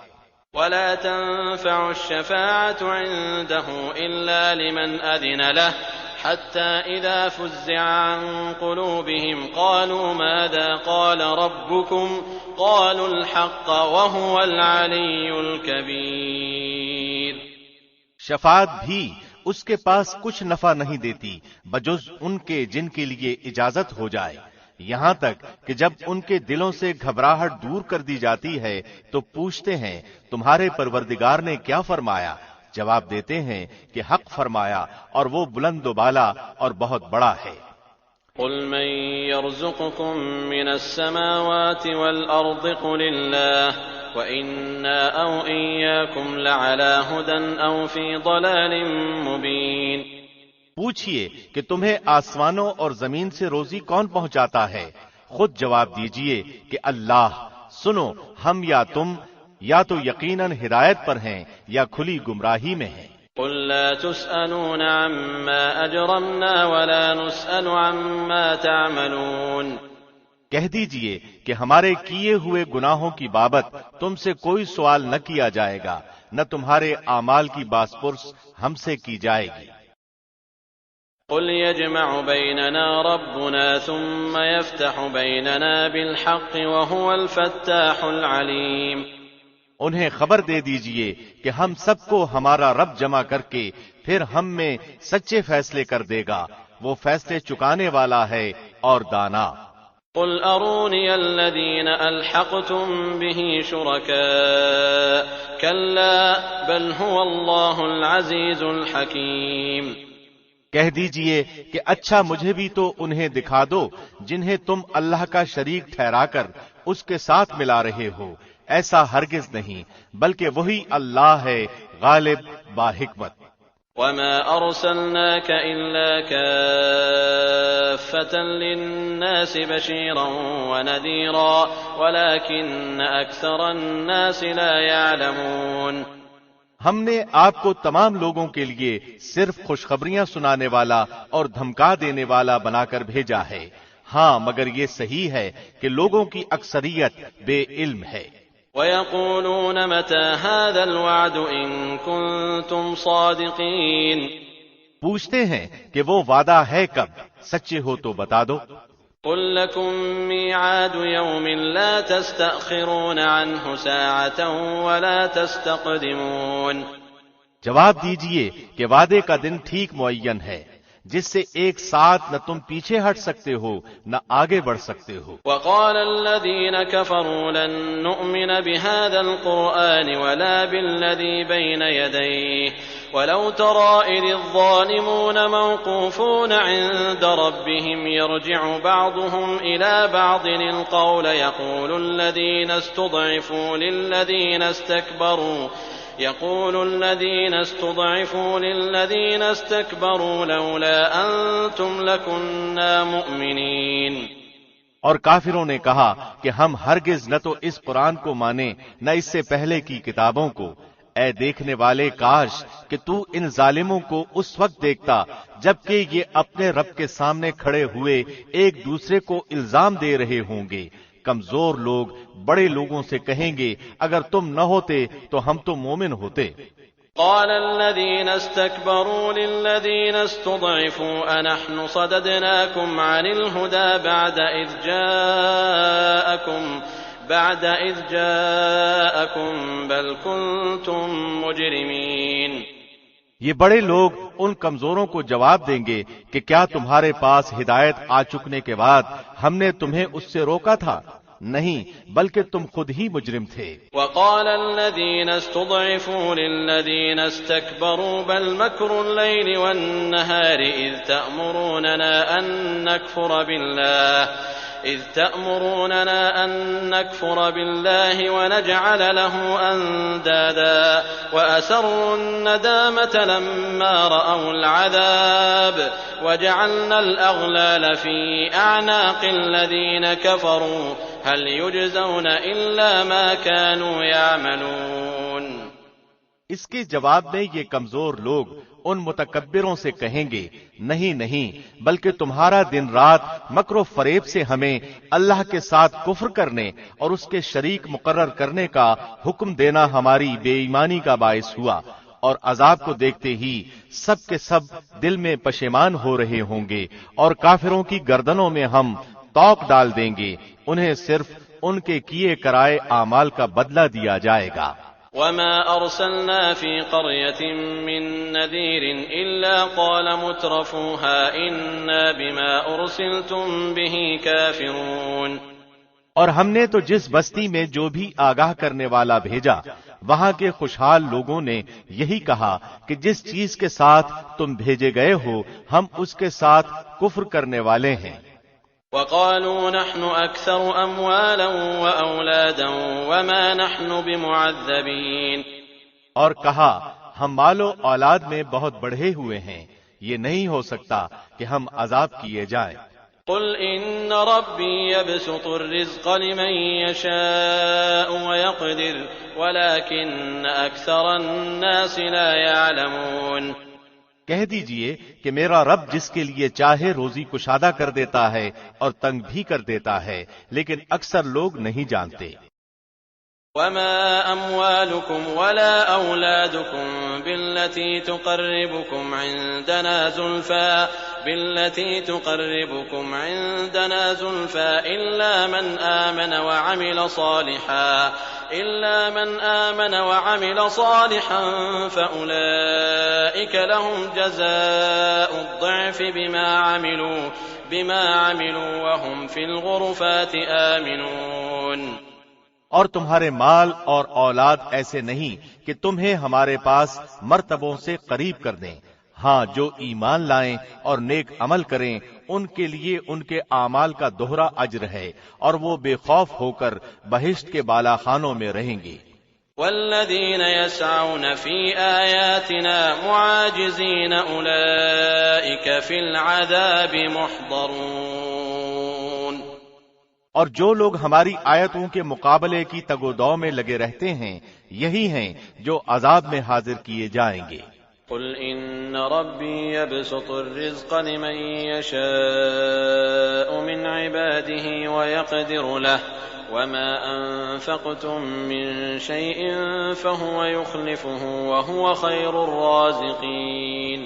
وَلَا تَنفَعُ الشَّفَاعَةُ عِندَهُ إِلَّا لِمَنْ أَذِنَ لَهُ حَتَّى إِذَا فُزِّعَ عَن قُلُوبِهِمْ قَالُوا مَاذَا قَالَ رَبُّكُمْ قَالُوا الْحَقَّ وَهُوَ الْعَلِيُّ الْكَبِيرُ۔ شفاعت بھی اس کے پاس کچھ نفع نہیں دیتی بجز ان کے جن کے لیے اجازت ہو جائے، یہاں تک کہ جب ان کے دلوں سے گھبراہٹ دور کر دی جاتی ہے تو پوچھتے ہیں تمہارے پروردگار نے کیا فرمایا؟ جواب دیتے ہیں کہ حق فرمایا اور وہ بلند و بالا اور بہت بڑا ہے۔ قُلْ مَن يَرْزُقُكُم مِّنَ السَّمَاوَاتِ وَالْأَرْضِ قُلِ اللَّهُ وَإِنَّا أَوْ إِيَّاكُمْ لَعَلَىٰ هُدًى أَوْ فِي ضَلَالٍ مُّبِينٍ۔ پوچھئے کہ تمہیں آسمانوں اور زمین سے روزی کون پہنچاتا ہے؟ خود جواب دیجئے کہ اللہ۔ سنو، ہم یا تم یا تو یقیناً ہدایت پر ہیں یا کھلی گمراہی میں ہیں۔ قُل لَّا تُسْأَلُونَ عَمَّا أَجْرَمْنَا وَلَا نُسْأَلُ عَمَّا تَعْمَلُونَ۔ کہہ دیجئے کہ ہمارے کیے ہوئے گناہوں کی بابت تم سے کوئی سوال نہ کیا جائے گا، نہ تمہارے اعمال کی باس پرس ہم سے کی جائے گی۔ قُلْ يَجْمَعُ بَيْنَنَا رَبُّنَا ثُمَّ يَفْتَحُ بَيْنَنَا بِالْحَقِّ وَهُوَ الْفَتَّاحُ الْعَلِيمُ۔ انہیں خبر دے دیجئے کہ ہم سب کو ہمارا رب جمع کر کے پھر ہم میں سچے فیصلے کر دے گا، وہ فیصلے چکانے والا ہے اور دانا۔ قُلْ أَرُونِيَ الَّذِينَ أَلْحَقْتُم بِهِ شُرَكَاءَ كَلَّا بَلْ هُوَ اللَّهُ الْعَزِيزُ الْحَكِيمُ۔ کہہ دیجئے کہ اچھا مجھے بھی تو انہیں دکھا دو جنہیں تم اللہ کا شریک ٹھہرا کر اس کے ساتھ ملا رہے ہو، ایسا ہرگز نہیں، بلکہ وہی اللہ ہے غالب باحکمت۔ وما أرسلناك إلا كافة للناس بشيرا ونذيرا ولكن أكثر الناس لا يعلمون۔ ہم نے آپ کو تمام لوگوں کے لیے صرف خوشخبریاں سنانے والا اور دھمکا دینے والا بنا کر بھیجا ہے، ہاں مگر یہ صحیح ہے کہ لوگوں کی اکثریت بے علم ہے۔ وَيَقُولُونَ مَتَى هَذَا الْوَعْدُ إِن كُنتُمْ صَادِقِينَ۔ پوچھتے ہیں کہ وہ وعدہ ہے کب، سچے ہو تو بتا دو۔ قُل لَّكُم مِّيعَادُ يَوْمٍ لَّا تَسْتَأْخِرُونَ عَنْهُ سَاعَةً وَلَا تَسْتَقْدِمُونَ۔ جواب دیجئے کہ وعدے کا دن ٹھیک معین ہے، جس سے ایک ساتھ نہ تم پیچھے ہٹ سکتے ہو نہ آگے بڑھ سکتے ہو۔ وقال الذين كفروا لن نؤمن بهذا القرآن ولا بالذي بين يديه ولو ترى إذ الظالمون موقوفون عند ربهم يرجع بعضهم إلى بعض القول يقول الذين استضعفوا للذين استكبروا لولا أنتم لكنا مؤمنين۔ اور کافروں نے کہا کہ ہم ہرگز نہ تو اس قرآن کو مانیں نہ اس سے پہلے کی کتابوں کو۔ اے دیکھنے والے، کاش کہ تو ان ظالموں کو اس وقت دیکھتا جبکہ یہ اپنے رب کے سامنے کھڑے ہوئے ایک دوسرے کو الزام دے رہے ہوں گے۔ کمزور لوگ بڑے لوگوں سے کہیں گے اگر تم نہ ہوتے تو ہم تو مومن ہوتے۔ قال الذين استكبروا للذين استضعفوا أنحن صددناكم عن الهدى بعد إذ جاءكم بل كنتم مجرمين۔ یہ بڑے لوگ ان کمزوروں کو جواب دیں گے کہ کیا تمہارے پاس ہدایت آ چکنے کے بعد ہم نے تمہیں اس سے روکا تھا؟ نہیں، بلکہ تم خود ہی مجرم تھے۔ وقال الذين استضعفوا للذين استكبروا بل مكر الليل والنهار إذ تأمروننا أن نكفر بالله ونجعل له أندادا وأسروا الندامة لما رأوا العذاب وجعلنا الأغلال في أعناق الذين كفروا هل يجزون إلا ما كانوا يعملون۔ اس کے جواب میں یہ کمزور لوگ ان متکبروں سے کہیں گے، نہیں نہیں، بلکہ تمہارا دن رات مکر و فریب سے ہمیں اللہ کے ساتھ کفر کرنے اور اس کے شریک مقرر کرنے کا حکم دینا ہماری بے ایمانی کا باعث ہوا، اور عذاب کو دیکھتے ہی سب کے سب دل میں پشیمان ہو رہے ہوں گے، اور کافروں کی گردنوں میں ہم توق ڈال دیں گے، انہیں صرف ان کے کیے کرائے اعمال کا بدلہ دیا جائے گا۔ وما أرسلنا في قرية من نذير إلا قال مترفوها إنا بما أرسلتم به كافرون۔ اور ہم نے تو جس بستی میں جو بھی آگاہ کرنے والا بھیجا، وہاں کے خوشحال لوگوں نے یہی کہا کہ جس چیز کے ساتھ تم بھیجے گئے ہو ہم اس کے ساتھ کفر کرنے والے ہیں۔ وقالوا نحن أكثر أموالا وأولادا وما نحن بمعذبين۔ اور کہا ہم مال و اولاد میں بہت بڑھے ہوئے ہیں، یہ نہیں ہو سکتا کہ ہم عذاب کیے جائیں۔ قل إن ربي يبسط الرزق لمن يشاء ويقدر ولكن أكثر الناس لا يعلمون۔ کہہ دیجئے کہ میرا رب جس کے لیے چاہے روزی کشادہ کر دیتا ہے اور تنگ بھی کر دیتا ہے، لیکن اکثر لوگ نہیں جانتے۔ وما أموالكم ولا أولادكم بالتي تقربكم عندنا زلفى إلا من آمن وعمل صالحا فأولئك لهم جزاء الضعف بما عملوا وهم في الغرفات آمنون۔ اور تمہارے مال اور اولاد ایسے نہیں کہ تمہیں ہمارے پاس مرتبوں سے قریب کر دیں، ہاں جو ایمان لائیں اور نیک عمل کریں ان کے لیے ان کے اعمال کا دوہرا اجر ہے اور وہ بے خوف ہو کر بہشت کے بالا خانوں میں رہیں گے۔ والذین یسعون فی آیاتنا معاجزین اولئک فی العذاب محضرون، اور جو لوگ ہماری آیتوں کے مقابلے کی تگ و دو میں لگے رہتے ہیں یہی ہیں جو عذاب میں حاضر کیے جائیں گے۔ قل ان ربی یبسط الرزق لمن یشاء من عباده ویقدر له وما انفقتم من شیء فهو یخلفه وهو خیر الرازقین۔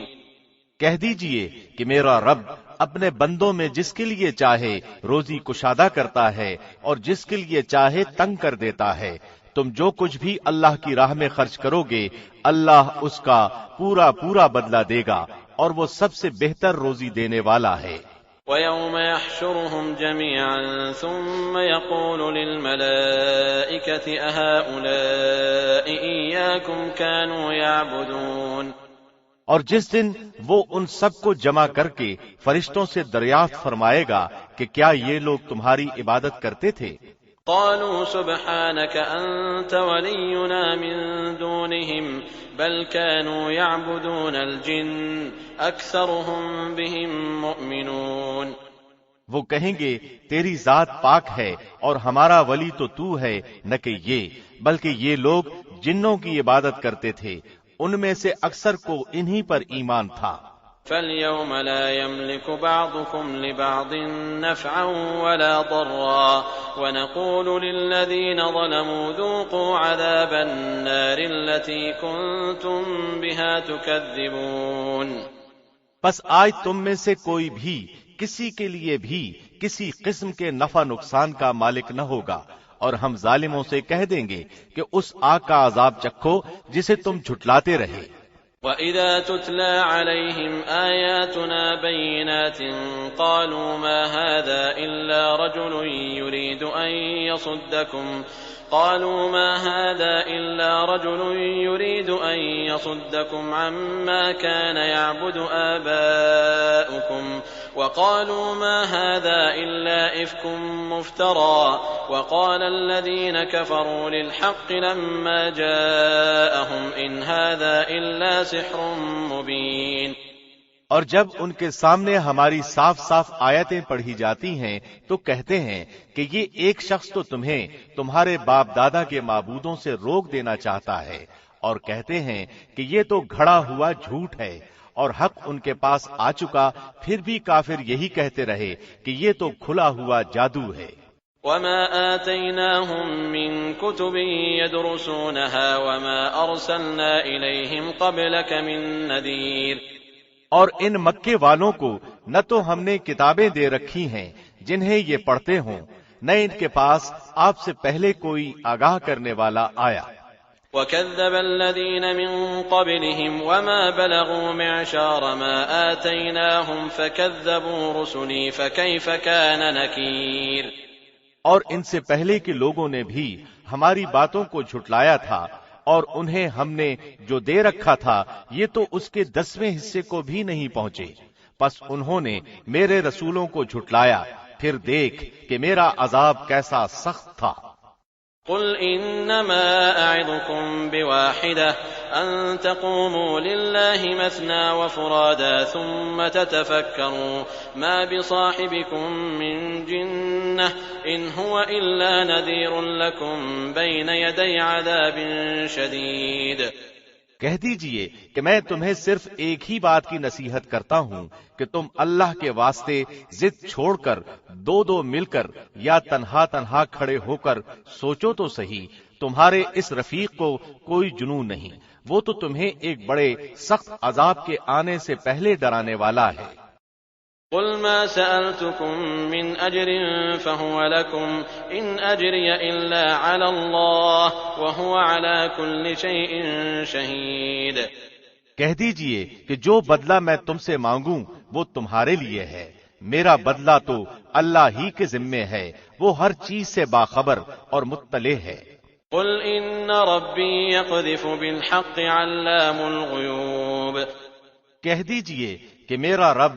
کہہ دیجئے کہ میرا رب اپنے بندوں میں جس کے لیے چاہے روزی کشادہ کرتا ہے اور جس کے لیے چاہے تنگ کر دیتا ہے۔ تم جو کچھ بھی اللہ کی راہ میں خرچ کرو گے اللہ اس کا پورا پورا بدلہ دے گا اور وہ سب سے بہتر روزی دینے والا ہے۔ وَيَوْمَ يَحْشُرُهُمْ جَمِيعًا ثُمَّ يَقُولُ لِلْمَلَائِكَةِ أَهَؤُلَاءِ إِيَّاكُمْ كَانُوا يَعْبُدُونَ، اور جس دن وہ ان سب کو جمع کر کے فرشتوں سے دریافت فرمائے گا کہ کیا یہ لوگ تمہاری عبادت کرتے تھے؟ قالوا سبحانك أنت ولينا من دونهم بل كانوا يعبدون الجن أكثرهم بهم مؤمنون۔ وہ کہیں گے تیری ذات پاک ہے اور ہمارا ولی تو ہے نہ کہ یہ، بلکہ یہ لوگ جنوں کی عبادت کرتے تھے، ان میں سے اکثر کو انہی پر ایمان تھا۔ فَالْيَوْمَ لَا يَمْلِكُ بَعْضُكُمْ لِبَعْضٍ نَفْعًا وَلَا ضَرًّا وَنَقُولُ لِلَّذِينَ ظَلَمُوا ذُوقُوا عَذَابَ النَّارِ الَّتِي كُنتُمْ بِهَا تُكَذِّبُونَ۔ پس آج تم میں سے کوئی بھی کسی کے لیے بھی کسی قسم کے نفع نقصان کا مالک نہ ہوگا، اور ہم ظالموں سے کہہ دیں گے کہ اس آگ کا عذاب چکھو جسے تم جھٹلاتے رہے۔ وَإِذَا تُتْلَى عَلَيْهِمْ آيَاتُنَا بَيِّنَاتٍ قَالُوا مَا هَذَا إِلَّا رَجُلٌ يُرِيدُ أَن يَصُدَّكُمْ عَمَّا كَانَ يَعْبُدُ آبَاؤُكُمْ وَقَالُوا مَا هَذَا إِلَّا إِفْكٌ مُفْتَرًى وَقَالَ الَّذِينَ كَفَرُوا لِلْحَقِّ لَمَّا جَاءَهُمْ إِنْ هَذَا إِلَّا سِحْرٌ مُبِينٌ۔ اور جب ان کے سامنے ہماری صاف صاف آیتیں پڑھی جاتی ہیں تو کہتے ہیں کہ یہ ایک شخص تو تمہیں تمہارے باپ دادا کے معبودوں سے روک دینا چاہتا ہے، اور کہتے ہیں کہ یہ تو گھڑا ہوا جھوٹ ہے، اور حق ان کے پاس آ چکا، پھر بھی کافر یہی کہتے رہے کہ یہ تو کھلا ہوا جادو ہے۔ وَمَا آتَيْنَاهُم مِّن كُتُبٍ يَدْرُسُونَهَا وَمَا أَرْسَلْنَا إِلَيْهِمْ قَبْلَكَ مِن نَّذِيرٍ، اور ان مکے والوں کو نہ تو ہم نے کتابیں دے رکھی ہیں جنہیں یہ پڑھتے ہوں، نہ ان کے پاس آپ سے پہلے کوئی آگاہ کرنے والا آیا۔ وَكَذَّبَ الَّذِينَ مِن قَبْلِهِمْ وَمَا بَلَغُوا مِعْشَارَ مَا آتَيْنَاهُمْ فَكَذَّبُوا رُسُلِي فَكَيْفَ كَانَ نَكِيرِ۔ اور ان سے پہلے کے لوگوں نے بھی ہماری باتوں کو جھٹلایا تھا، اور انہیں ہم نے جو دے رکھا تھا یہ تو اس کے 10ویں حصے کو بھی نہیں پہنچے، پس انہوں نے میرے رسولوں کو جھٹلایا، پھر دیکھ کہ میرا عذاب کیسا سخت تھا۔ قل انما اعظكم بواحدة ان تقوموا لله مثنى وفرادا ثم تتفكروا ما بصاحبكم من جنة ان هو الا نذير لكم بين يدي عذاب شديد۔ کہہ دیجئے کہ میں تمہیں صرف ایک ہی بات کی نصیحت کرتا ہوں کہ تم اللہ کے واسطے ضد چھوڑ کر دو دو مل کر یا تنہا تنہا کھڑے ہو کر سوچو تو صحیح، تمہارے اس رفیق کو کوئی جنون نہیں، وہ تو تمہیں ایک بڑے سخت عذاب کے آنے سے پہلے ڈرانے والا ہے۔ قل ما سألتكم من أجر فهو لكم إن أجري إلا على الله وهو على كل شيء شهيد۔ کہہ دیجئے کہ جو بدلہ میں تم سے مانگوں وہ تمہارے لیے ہے، میرا بدلہ تو اللہ ہی کے ذمے ہے، وہ ہر چیز سے باخبر اور مطلع ہے۔ قل إن ربي يقذف بالحق علام الغيوب۔ کہہ دیجئے کہ میرا رب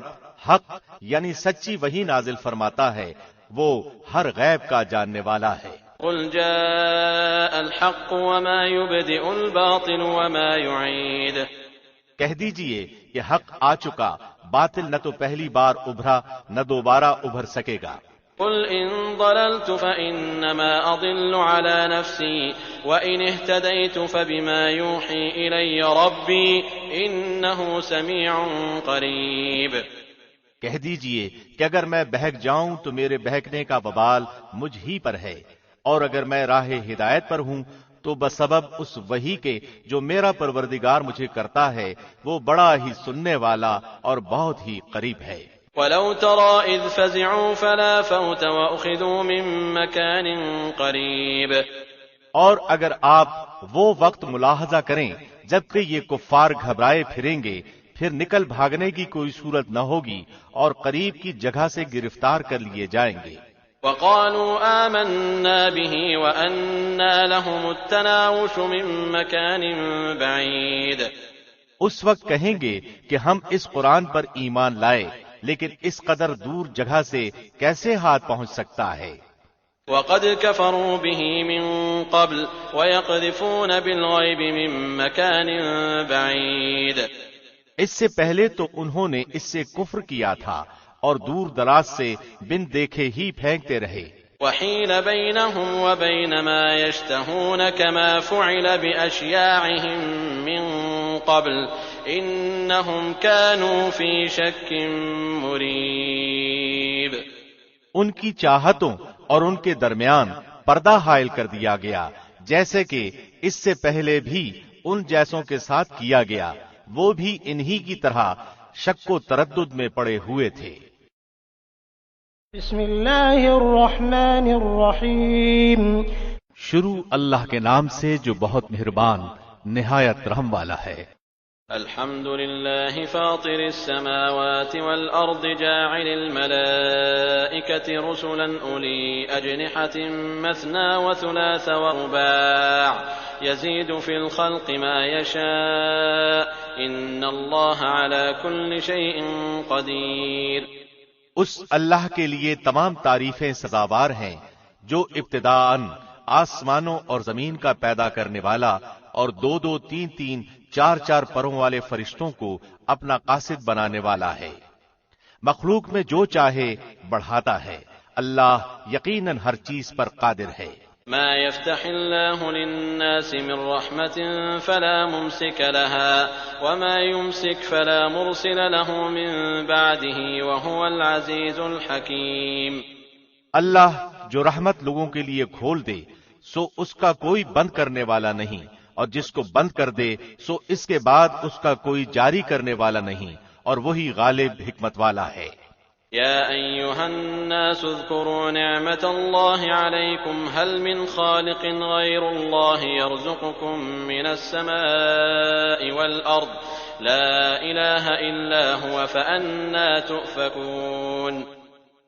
حق یعنی سچی وحی نازل فرماتا ہے، وہ ہر غیب کا جاننے والا ہے۔ قل جاء الحق وما يبدئ الباطل وما يعيد، کہہ دیجئے کہ حق آ چکا، باطل نہ تو پہلی بار ابھرا نہ دوبارہ ابھر سکے گا۔ قل ان ضللت فانما اضل على نفسي وان اهتديت فبما يوحي الي ربي انه سميع قريب، کہہ دیجئے کہ اگر میں بہک جاؤں تو میرے بہکنے کا وبال مجھ ہی پر ہے، اور اگر میں راہ ہدایت پر ہوں تو بسبب اس وحی کے جو میرا پروردگار مجھے کرتا ہے وہ بڑا ہی سننے والا اور بہت ہی قریب ہے۔ ولو ترى اذ فزعوا فلا فوت واخذوا من مكان قريب، اور اگر آپ وہ وقت ملاحظہ کریں جبکہ یہ کفار گھبرائے پھریں گے، پھر نکل بھاگنے کی کوئی صورت نہ ہوگی اور قریب کی جگہ سے گرفتار کر لیے جائیں گے۔ وقالوا آمنا به وأنى لهم التناوش من مكان بعيد، اس وقت کہیں گے کہ ہم اس قرآن پر ایمان لائے، لیکن اس قدر دور جگہ سے کیسے ہاتھ پہنچ سکتا ہے۔ وقد كفروا به من قبل ويقذفون بالغيب من مكان بعيد، اس سے پہلے تو انہوں نے اس سے کفر کیا تھا اور دور دراز سے بن دیکھے ہی پھینکتے رہے۔ وحيل بينهم وبين ما يشتهون كما فعل بأشياعهم من قبل إنهم كانوا في شك مريب، ان کی چاہتوں اور ان کے درمیان پردہ حائل کر دیا گیا، جیسے کہ اس سے پہلے بھی ان جیسوں کے ساتھ کیا گیا، وہ بھی انہی کی طرح شک و تردد میں پڑے ہوئے تھے۔ بسم اللہ الرحمن الرحیم، شروع اللہ کے نام سے جو بہت مہربان نہایت رحم والا ہے۔ الحمد لله فاطر السماوات والأرض جاعل الملائكة رسلا أولي أجنحة مثنى وثلاث ورباع يزيد في الخلق ما يشاء إن الله على كل شيء قدير۔ اس اللہ کے لیے تمام تعریفیں سزاوار ہیں جو ابتداءً آسمانوں اور زمین کا پیدا کرنے والا اور دو دو تین تین چار چار پروں والے فرشتوں کو اپنا قاصد بنانے والا ہے۔ مخلوق میں جو چاہے بڑھاتا ہے، اللہ یقیناً ہر چیز پر قادر ہے۔ ما يفتح الله للناس من رحمة فلا ممسك لها وما يمسك فلا مرسل له من بعده وهو العزيز الحكيم، اللہ جو رحمت لوگوں کے لیے کھول دے سو اس کا کوئی بند کرنے والا نہیں، اور جس کو بند کر دے سو اس کے بعد اس کا کوئی جاری کرنے والا نہیں، اور وہی غالب حکمت والا ہے۔ يا أيها الناس اذكروا نعمة الله عليكم هل من خالق غير الله يرزقكم من السماء والأرض لا إله إلا هو فأنا تؤفكون۔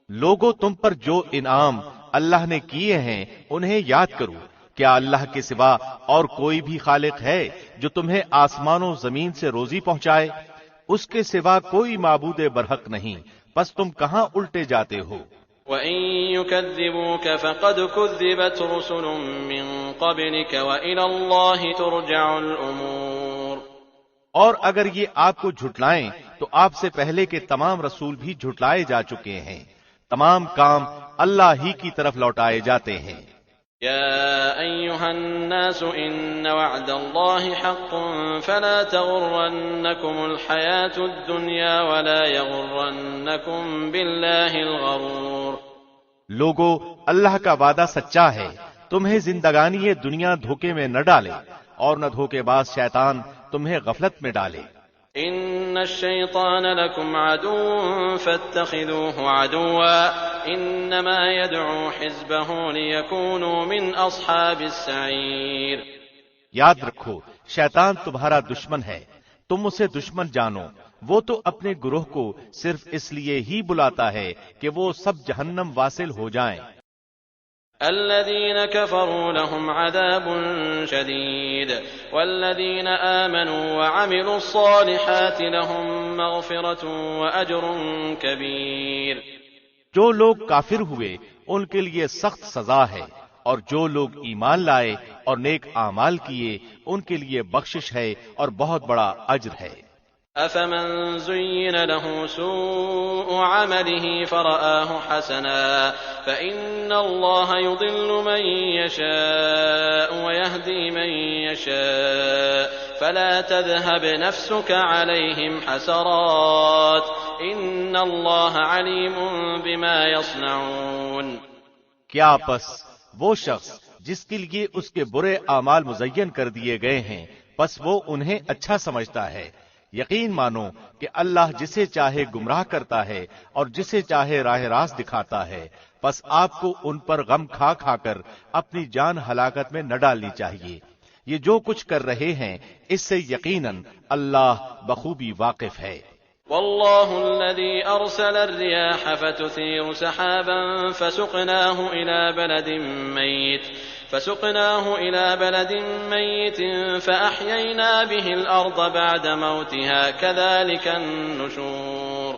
لوگوں تم پر جو انعام اللہ نے کیے ہیں انہیں یاد کرو، کیا اللہ کے سوا اور کوئی بھی خالق ہے جو تمہیں آسمانوں زمین سے روزی پہنچائے؟ اس کے سوا کوئی معبود برحق نہیں، پس تم کہاں الٹے جاتے ہو؟ وَإِن يُكَذِّبُوكَ فَقَدْ كُذِّبَتْ رُسُلٌ مِّن قَبْلِكَ وَإِلَى اللَّهِ تُرْجَعُ الْأُمُورُ، اور اگر یہ آپ کو جھٹلائیں تو آپ سے پہلے کے تمام رسول بھی جھٹلائے جا چکے ہیں، تمام کام اللہ ہی کی طرف لوٹائے جاتے ہیں۔ يا أيها الناس إن وعد الله حق فلا تغرنكم الحياة الدنيا ولا يغرنكم بالله الغرور۔ لوگو، اللہ کا وعدہ سچا ہے، تمہیں زندگانی دنیا دھوکے میں نہ ڈالے اور نہ دھوکے باز شیطان تمہیں غفلت میں ڈالے۔ إن الشيطان لكم عدو فاتخذوه عدوا إنما يدعو حزبه ليكونوا من أصحاب السعير۔ یاد رکھو، شیطان تمہارا دشمن ہے، تم اسے دشمن جانو، وہ تو اپنے گروہ کو صرف اس لیے ہی بلاتا ہے کہ وہ سب جہنم واصل ہو جائیں۔ الذين كفروا لهم عذاب شديد والذين آمنوا وعملوا الصالحات لهم مغفرة وأجر كبير۔ جو لوگ کافر ہوئے ان کے لیے سخت سزا ہے، اور جو لوگ ایمان لائے اور نیک اعمال کیے ان کے لیے بخشش ہے اور بہت بڑا اجر ہے۔ أفمن زين له سوء عمله فرآه حسنا فإن الله يضل من يشاء ويهدي من يشاء فلا تذهب نفسك عليهم حسرات إن الله عليم بما يصنعون۔ کیا پس وہ شخص جس کے لیے اس کے برے اعمال مزین کر دیے گئے ہیں پس وہ انہیں اچھا سمجھتا ہے؟ یقین مانو کہ اللہ جسے چاہے گمراہ کرتا ہے اور جسے چاہے راہ راست دکھاتا ہے، پس آپ کو ان پر غم کھا کھا کر اپنی جان ہلاکت میں نہ ڈالنی چاہیے۔ یہ جو کچھ کر رہے ہیں اس سے یقیناً اللہ بخوبی واقف ہے۔ والله الذي أرسل الرياح فتثير سحابا فسقناه إلى بلد ميت فأحيينا به الأرض بعد موتها كذلك النشور۔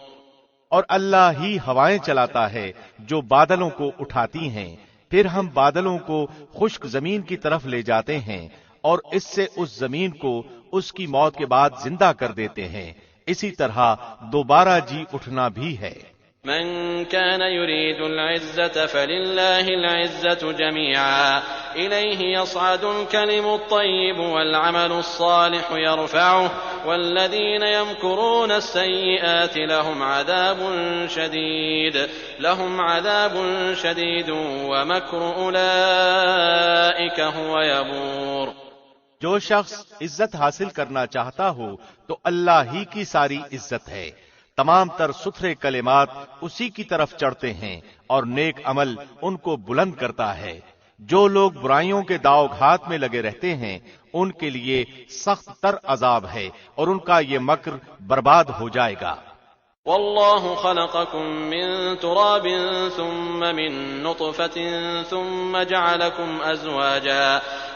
اور اللہ ہی ہوائیں چلاتا ہے جو بادلوں کو اٹھاتی ہیں، پھر ہم بادلوں کو خشک زمین کی طرف لے جاتے ہیں اور اس سے اس زمین کو اس کی موت کے بعد زندہ کر دیتے ہیں، اسی طرح دوبارہ جی اٹھنا بھی ہے۔ من كان يريد العزة فلله العزة جميعا إليه يصعد الكلم الطيب والعمل الصالح يرفعه والذين يمكرون السيئات لهم عذاب شديد ومكر أولئك هو يبور۔ جو شخص عزت حاصل کرنا چاہتا ہو تو اللہ ہی کی ساری عزت ہے، تمام تر ستھرے کلمات اسی کی طرف چڑھتے ہیں اور نیک عمل ان کو بلند کرتا ہے۔ جو لوگ برائیوں کے داؤ گھات میں لگے رہتے ہیں ان کے لیے سخت تر عذاب ہے اور ان کا یہ مکر برباد ہو جائے گا۔ والله خلقكم من تراب ثم من نطفة ثم جعلكم أزواجا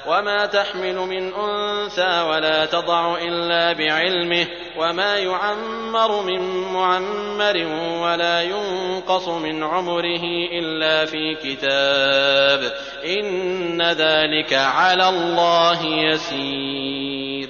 وما تحمل من أنثى ولا تضع إلا بعلمه وما يعمر من معمر ولا ينقص من عمره إلا في كتاب إن ذلك على الله يسير۔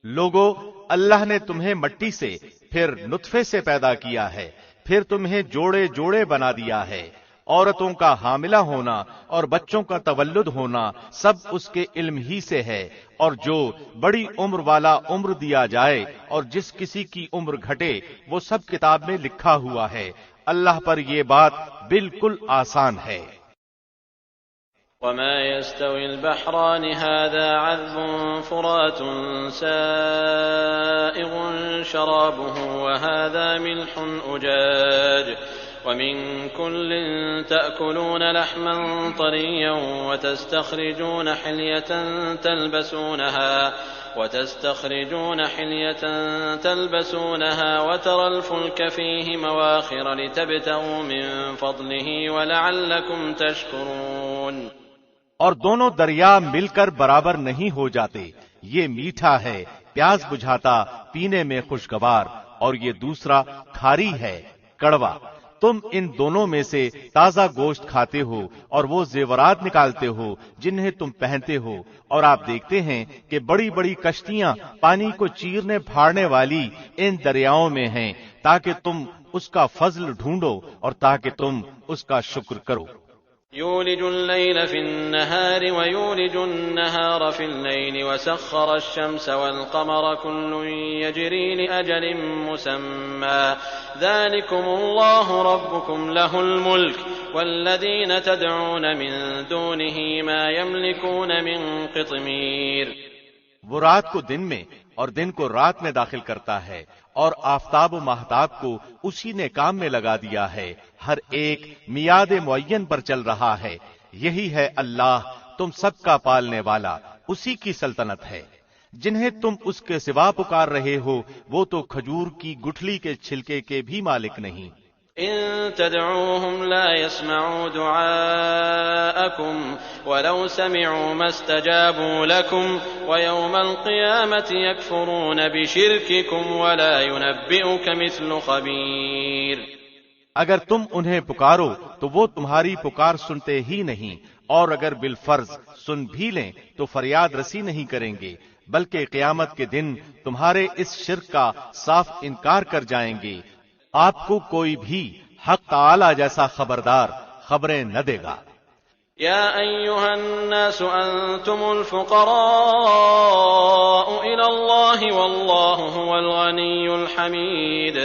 لوگو، اللہ نے تمہیں مٹی سے پھر نطفے سے پیدا کیا ہے، پھر تمہیں جوڑے جوڑے بنا دیا ہے۔ عورتوں کا حاملہ ہونا اور بچوں کا تولد ہونا سب اس کے علم ہی سے ہے، اور جو بڑی عمر والا عمر دیا جائے اور جس کسی کی عمر گھٹے وہ سب کتاب میں لکھا ہوا ہے۔ اللہ پر یہ بات بالکل آسان ہے۔ وما يستوي البحران هذا عذب فرات سائغ شرابه وهذا ملح أجاج ومن كل تأكلون لحما طريا وتستخرجون حلية تلبسونها وترى الفلك فيه مواخر لتبتغوا من فضله ولعلكم تشكرون۔ اور دونوں دریا مل کر برابر نہیں ہو جاتے، یہ میٹھا ہے پیاس بجھاتا پینے میں خوشگوار، اور یہ دوسرا کھاری ہے کڑوا۔ تم ان دونوں میں سے تازہ گوشت کھاتے ہو اور وہ زیورات نکالتے ہو جنہیں تم پہنتے ہو، اور آپ دیکھتے ہیں کہ بڑی بڑی کشتیاں پانی کو چیرنے پھاڑنے والی ان دریاؤں میں ہیں تاکہ تم اس کا فضل ڈھونڈو اور تاکہ تم اس کا شکر کرو۔ يولج الليل في النهار ويولج النهار في الليل وسخر الشمس والقمر كل يجري لأجل مسمى ذلكم الله ربكم له الملك والذين تدعون من دونه ما يملكون من قطمير۔ وہ رات کو دن میں اور دن کو رات میں داخل کرتا ہے، اور آفتاب و ماہتاب کو اسی نے کام میں لگا دیا ہے، ہر ایک میعاد معین پر چل رہا ہے۔ یہی ہے اللہ تم سب کا پالنے والا، اسی کی سلطنت ہے۔ جنہیں تم اس کے سوا پکار رہے ہو وہ تو کھجور کی گٹھلی کے چھلکے کے بھی مالک نہیں۔ إن تدعوهم لا يسمعوا دعاءكم ولو سمعوا ما استجابوا لكم ويوم القيامة يكفرون بشرككم ولا ينبئك مثل خبير. اگر تم انہیں پکارو تو وہ تمہاری پکار سنتے ہی نہیں، اور اگر بالفرض سن بھی لیں تو فریاد رسی نہیں کریں گے، بلکہ قیامت کے دن تمہارے اس شرک کا صاف انکار کر جائیں گے. آپ کو کوئی بھی حق تعالی جیسا خبردار خبریں نہ دے گا. يا أيها الناس أنتم الفقراء إلى الله والله هو الغني الحميد.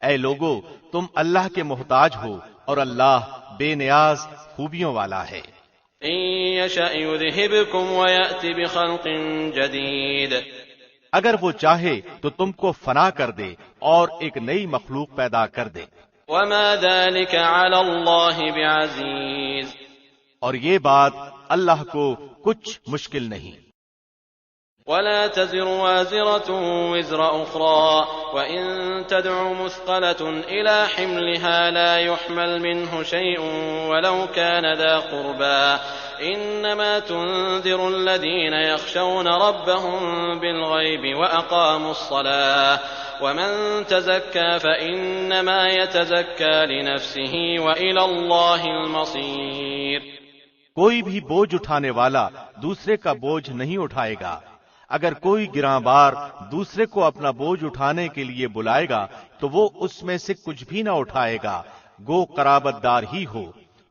اے لوگو، تم اللہ کے محتاج ہو اور اللہ بے نیاز خوبیوں والا ہے. إن يشأ يذهبكم ويأتي بخلق جديد. اگر وہ چاہے تو تم کو فنا کر دے اور ایک نئی مخلوق پیدا کر دے. وما ذلك على الله بعزيز. اور یہ بات اللہ کو کچھ مشکل نہیں. ولا تزر وازرة وزر أخرى وإن تدع مثقلة إلى حملها لا يحمل منه شيء ولو كان ذا قربى إنما تنذر الذين يخشون ربهم بالغيب وأقاموا الصلاة ومن تزكى فإنما يتزكى لنفسه وإلى الله المصير. کوئی بھی بوجھ اٹھانے والا دوسرے کا بوجھ نہیں اٹھائے گا. اگر کوئی گراں بار دوسرے کو اپنا بوجھ اٹھانے کے لیے بلائے گا تو وہ اس میں سے کچھ بھی نہ اٹھائے گا، گو قرابت دار ہی ہو.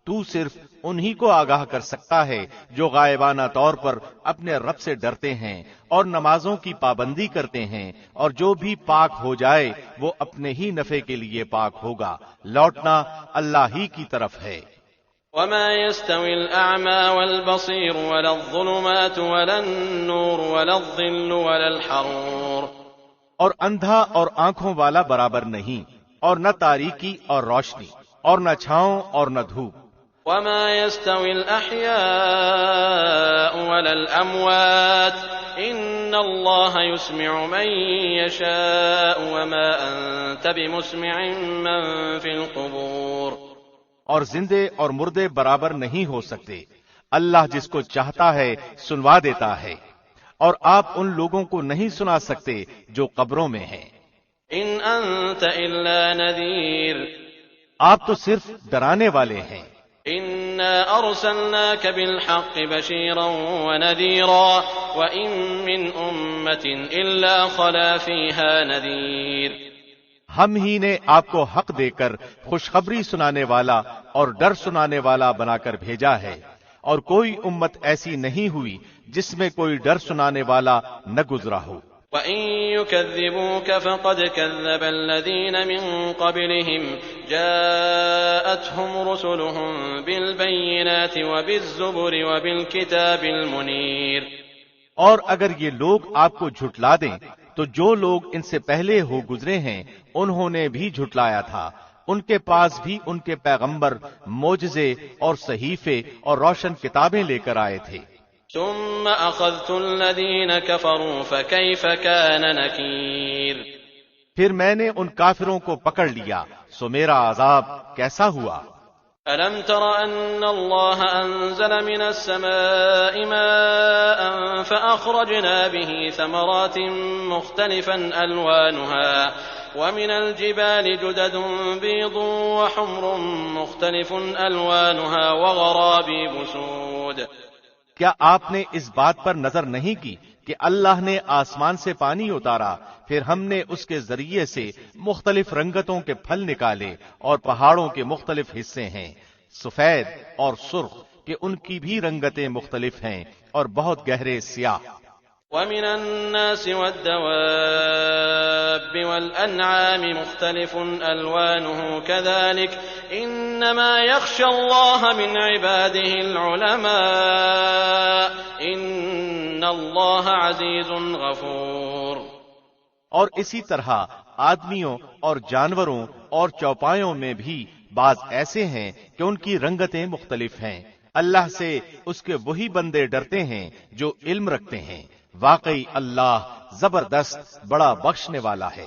تو صرف انہی کو آگاہ کر سکتا ہے جو غائبانہ طور پر اپنے رب سے ڈرتے ہیں اور نمازوں کی پابندی کرتے ہیں، اور جو بھی پاک ہو جائے وہ اپنے ہی نفع کے لیے پاک ہوگا. لوٹنا اللہ ہی کی طرف ہے. وما يستوي الأعمى والبصير ولا الظلمات ولا النور ولا الظل ولا الحرور. اور اندھا اور آنکھوں والا برابر نہیں، اور نہ تاریکی اور روشنی، اور نہ چھاؤں اور نہ دھوپ. وما يستوي الأحياء ولا الأموات إن الله يسمع من يشاء وما أنت بمسمع من في القبور. اور زندے اور مردے برابر نہیں ہو سکتے. اللہ جس کو چاہتا ہے سنوا دیتا ہے، اور آپ ان لوگوں کو نہیں سنا سکتے جو قبروں میں ہیں. ان انت الا نذیر. آپ تو صرف ڈرانے والے ہیں. انا ارسلناك بالحق بشيرا ونذيرا وان من امة الا خلا فيها نذير. ہم ہی نے آپ کو حق دے کر خوشخبری سنانے والا اور ڈر سنانے والا بنا کر بھیجا ہے، اور کوئی امت ایسی نہیں ہوئی جس میں کوئی ڈر سنانے والا نہ گزرا ہو. وَإِن يُكَذِّبُوكَ فَقَدْ كَذَّبَ الَّذِينَ مِن قَبْلِهِمْ جَاءَتْهُمْ رُسُلُهُم بِالْبَيِّنَاتِ وَبِالزُّبُرِ وَبِالْكِتَابِ الْمُنِيرِ. اور اگر یہ لوگ آپ کو جھٹلا دیں تو جو لوگ ان سے پہلے ہو گزرے ہیں انہوں نے بھی جھٹلایا تھا. ان کے پاس بھی ان کے پیغمبر معجزے اور صحیفے اور روشن کتابیں لے کر آئے تھے. ثم اخذت الذين كفروا فكيف كان نكير. پھر میں نے ان کافروں کو پکڑ لیا، سو میرا عذاب کیسا ہوا. ألم تر أن الله أنزل من السماء ماء فأخرجنا به ثمرات مختلفا ألوانها ومن الجبال جدد بيض وحمر مختلف ألوانها وغرابيب سود. کیا آپ نے اس بات پر نظر نہیں کی کہ اللہ نے آسمان سے پانی اتارا، پھر ہم نے اس کے ذریعے سے مختلف رنگتوں کے پھل نکالے، اور پہاڑوں کے مختلف حصے ہیں سفید اور سرخ کہ ان کی بھی رنگتیں مختلف ہیں اور بہت گہرے سیاہ. ومن الناس والدواب والأنعام مختلف ألوانه كذلك إنما يخشى الله من عباده العلماء إن الله عزيز غفور. اور اسی طرح آدمیوں اور جانوروں اور چوپایوں میں بھی بعض ایسے ہیں کہ ان کی رنگتیں مختلف ہیں. اللہ سے اس کے وہی بندے ڈرتے ہیں جو علم رکھتے ہیں. واقعی اللہ زبردست بڑا بخشنے والا ہے.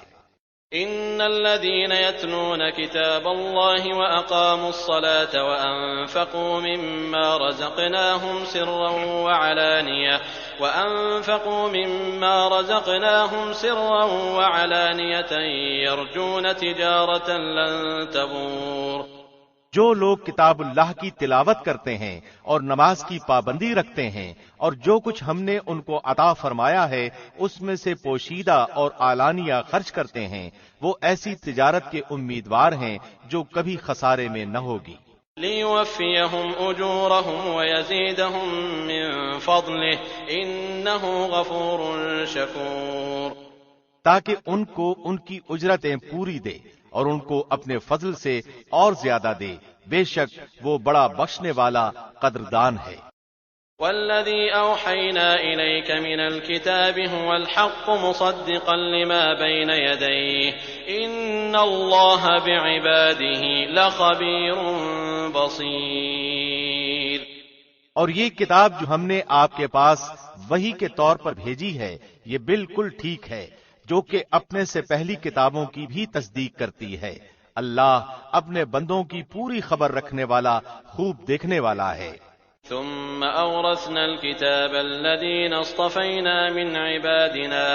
إن الذين يتلون كتاب الله وأقاموا الصلاة وأنفقوا مما رزقناهم سرا وعلانية يرجون تجارة لن تبور. جو لوگ کتاب اللہ کی تلاوت کرتے ہیں اور نماز کی پابندی رکھتے ہیں اور جو کچھ ہم نے ان کو عطا فرمایا ہے اس میں سے پوشیدہ اور اعلانیہ خرچ کرتے ہیں، وہ ایسی تجارت کے امیدوار ہیں جو کبھی خسارے میں نہ ہوگی. لِيُوَفِّيَهُمْ أُجُورَهُمْ وَيَزِيدَهُمْ مِنْ فَضْلِهِ إِنَّهُ غَفُورٌ شَكُورٌ. تاکہ ان کو ان کی اجرتیں پوری دے اور ان کو اپنے فضل سے اور زیادہ دے، بے شک وہ بڑا بخشنے والا قدردان ہے. وَالَّذِي أَوْحَيْنَا إِلَيْكَ مِنَ الْكِتَابِ هُوَ الْحَقُّ مُصَدِّقًا لِمَا بَيْنَ يَدَيْهِ إِنَّ اللَّهَ بِعِبَادِهِ لَخَبِيرٌ بَصِيرٌ. اور یہ کتاب جو ہم نے آپ کے پاس وحی کے طور پر بھیجی ہے یہ بالکل ٹھیک ہے، جو کہ اپنے سے پہلی کتابوں کی بھی تصدیق کرتی ہے. اللہ اپنے بندوں کی پوری خبر رکھنے والا، خوب دیکھنے والا ہے. ثم أورثنا الكتاب الذين اصطفينا من عبادنا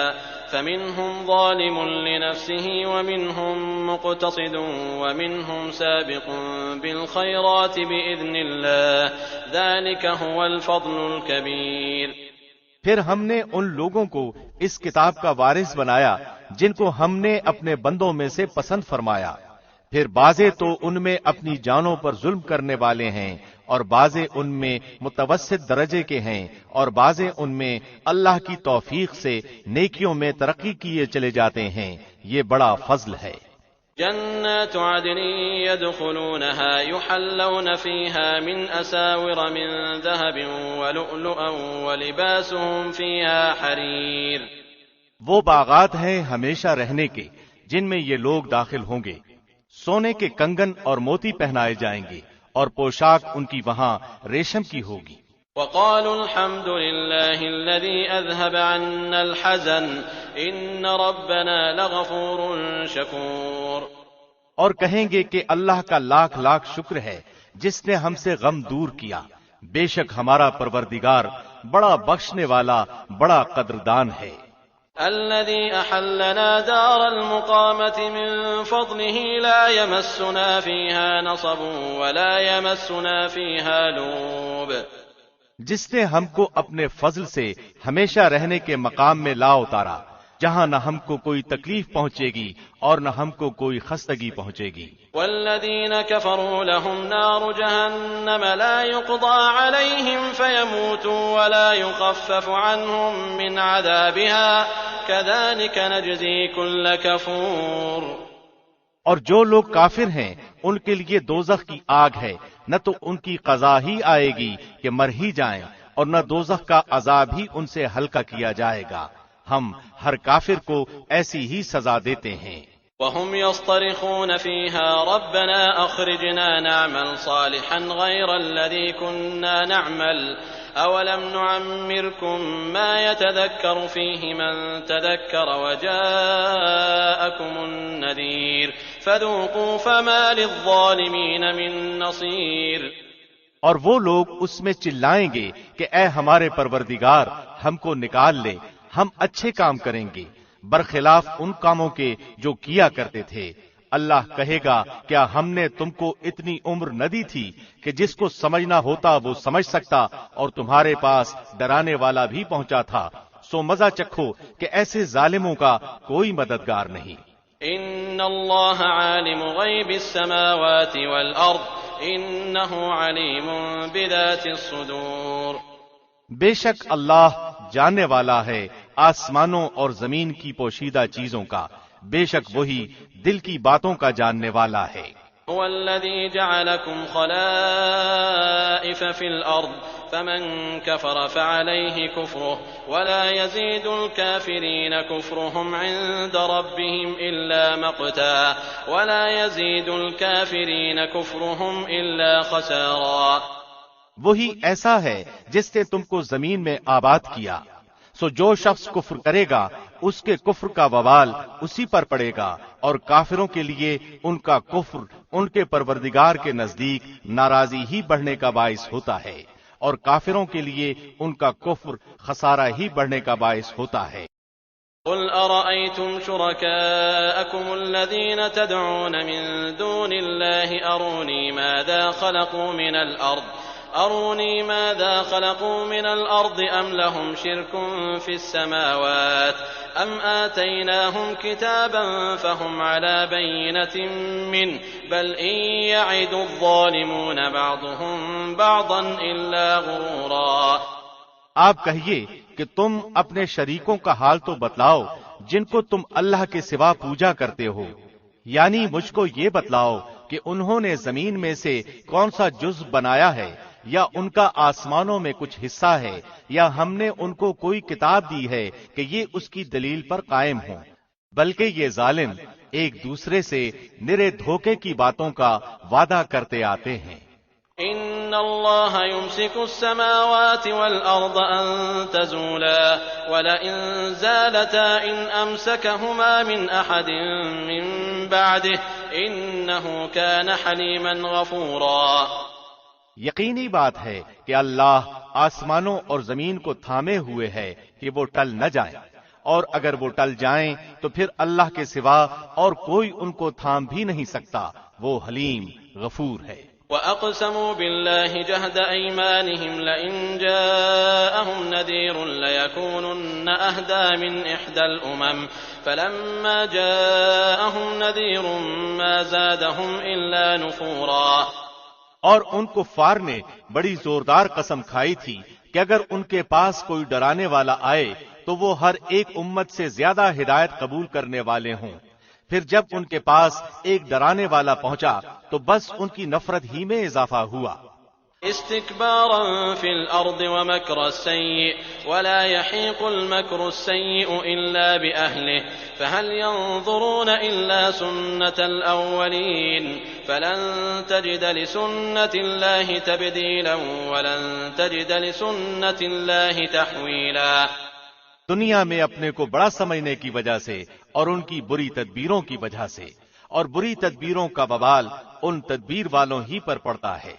فمنهم ظالم لنفسه ومنهم مقتصد ومنهم سابق بالخيرات بإذن الله ذلك هو الفضل الكبير. پھر ہم نے ان لوگوں کو اس کتاب کا وارث بنایا جن کو ہم نے اپنے بندوں میں سے پسند فرمایا، پھر بعضے تو ان میں اپنی جانوں پر ظلم کرنے والے ہیں اور بعضے ان میں متوسط درجے کے ہیں اور بعضے ان میں اللہ کی توفیق سے نیکیوں میں ترقی کیے چلے جاتے ہیں. یہ بڑا فضل ہے. جنات عدن يدخلونها يحلون فيها من أساور من ذهب ولؤلؤا ولباسهم فيها حرير. وہ باغات ہیں ہمیشہ رہنے کے جن میں یہ لوگ داخل ہوں گے، سونے کے کنگن اور موتی پہنائے جائیں گے اور پوشاک ان کی وہاں ریشم کی ہوگی. وقالوا الحمد لله الذي أذهب عنا الحزن إن ربنا لغفور شكور. اور کہیں گے کہ اللہ کا لاکھ لاکھ شکر ہے جس نے ہم سے غم دور کیا، بے شک ہمارا پروردگار بڑا بخشنے والا، بڑا قدردان ہے. الذي أحلنا دار المقامة من فضله لا يمسنا فيها نصب ولا يمسنا فيها لوب. جس نے ہم کو اپنے فضل سے ہمیشہ رہنے کے مقام میں لا اتارا جہاں نہ ہم کو کوئی تکلیف پہنچے گی اور نہ ہم کو کوئی خستگی پہنچے گی. والذین كفروا لهم نار جہنم لا يقضى عليهم فيموتوا ولا يخفف عنهم من عذابها كذلك نجزي كل كفور. اور جو لوگ کافر ہیں ان کے لیے دوزخ کی آگ ہے، نہ تو ان کی قضا ہی آئے گی کہ مر ہی جائیں اور نہ دوزخ کا عذاب ہی ان سے ہلکا کیا جائے گا. ہم ہر کافر کو ایسی ہی سزا دیتے ہیں. وهم يصطرخون فيها ربنا أخرجنا نعمل صالحا غير الذي كنا نعمل أولم نعمركم ما يتذكر فيه من تذكر وجاءكم النذير فذوقوا فما للظالمين من نصير. اور وہ لوگ اس میں چلائیں گے کہ اے ہمارے پروردگار ہم کو نکال لے، ہم اچھے کام کریں گے برخلاف ان کاموں کے جو کیا کرتے تھے. اللہ کہے گا کیا ہم نے تم کو اتنی عمر نہ دی تھی کہ جس کو سمجھنا ہوتا وہ سمجھ سکتا اور تمہارے پاس ڈرانے والا بھی پہنچا تھا، سو مزہ چکھو کہ ایسے ظالموں کا کوئی مددگار نہیں. ان اللہ عالم غیب السماوات والارض انہ علیم بذات الصدور. بے شک اللہ جاننے والا ہے آسمانوں اور زمین کی پوشیدہ چیزوں کا، بے شک وہی دل کی باتوں کا جاننے والا ہے. هو الذي جعلكم خلائف في الأرض فمن كفر فعليه كفره ولا يزيد الكافرين كفرهم عند ربهم إلا مقتا ولا يزيد الكافرين كفرهم إلا خسارا. وہی ایسا ہے جس نے تم کو زمین میں آباد کیا، سو جو شخص کفر کرے گا اس کے کفر کا وبال اسی پر پڑے گا، اور کافروں کے لیے ان کا کفر ان کے پروردگار کے نزدیک ناراضی ہی بڑھنے کا باعث ہوتا ہے، اور کافروں کے لیے ان کا کفر خسارہ ہی بڑھنے کا باعث ہوتا ہے۔ قل أرأيتم شركاءكم الذين تدعون من دون الله أروني ماذا خلقوا من الأرض أم لهم شرك في السماوات أم آتيناهم كتابا فهم على بينة منه بل إن يعد الظالمون بعضهم بعضا إلا غرورا۔ آپ کہیے کہ تم اپنے شریکوں کا حال تو بتلاؤ جن کو تم اللہ کے سوا پوجا کرتے ہو، یعنی مجھ کو یہ بتلاؤ کہ انہوں نے زمین میں سے کون سا جزء بنایا ہے، یا ان کا آسمانوں میں کچھ حصہ ہے، یا ہم نے ان کو کوئی کتاب دی ہے کہ یہ اس کی دلیل پر قائم ہوں، بلکہ یہ ظالم ایک دوسرے سے نرے دھوکے کی باتوں کا وعدہ کرتے آتے ہیں۔ إن الله يمسك السماوات والأرض أن تزولا ولئن زالتا إن أمسكهما من أحد من بعده إنه كان حليما غفورا۔ یقینی بات ہے کہ اللہ آسمانوں اور زمین کو تھامے ہوئے ہے کہ وہ ٹل نہ جائیں، اور اگر وہ ٹل جائیں تو پھر اللہ کے سوا اور کوئی ان کو تھام بھی نہیں سکتا، وہ حلیم غفور ہے۔ وَأَقْسَمُوا بِاللَّهِ جَهْدَ أَيْمَانِهِمْ لَئِن جَاءَهُمْ نَذِيرٌ لَيَكُونُنَّ أَهْدَىٰ مِنْ إِحْدَى الْأُمَمِ فَلَمَّا جَاءَهُمْ نَذِيرٌ مَا زَادَهُمْ إِلَّا نُفُورًا۔ اور ان کفار نے بڑی زوردار قسم کھائی تھی کہ اگر ان کے پاس کوئی ڈرانے والا آئے تو وہ ہر ایک امت سے زیادہ ہدایت قبول کرنے والے ہوں، پھر جب ان کے پاس ایک ڈرانے والا پہنچا تو بس ان کی نفرت ہی میں اضافہ ہوا۔ استكبارا في الأرض ومكر السيء ولا يحيق المكر السيء إلا بأهله فهل ينظرون إلا سنة الأولين فلن تجد لسنة الله تبديلا ولن تجد لسنة الله تحويلا۔ دنیا میں اپنے کو بڑا سمجھنے کی وجہ سے اور ان کی بری تدبیروں کی وجہ سے، اور بری تدبیروں کا وبال ان تدبیر والوں ہی پر پڑتا ہے،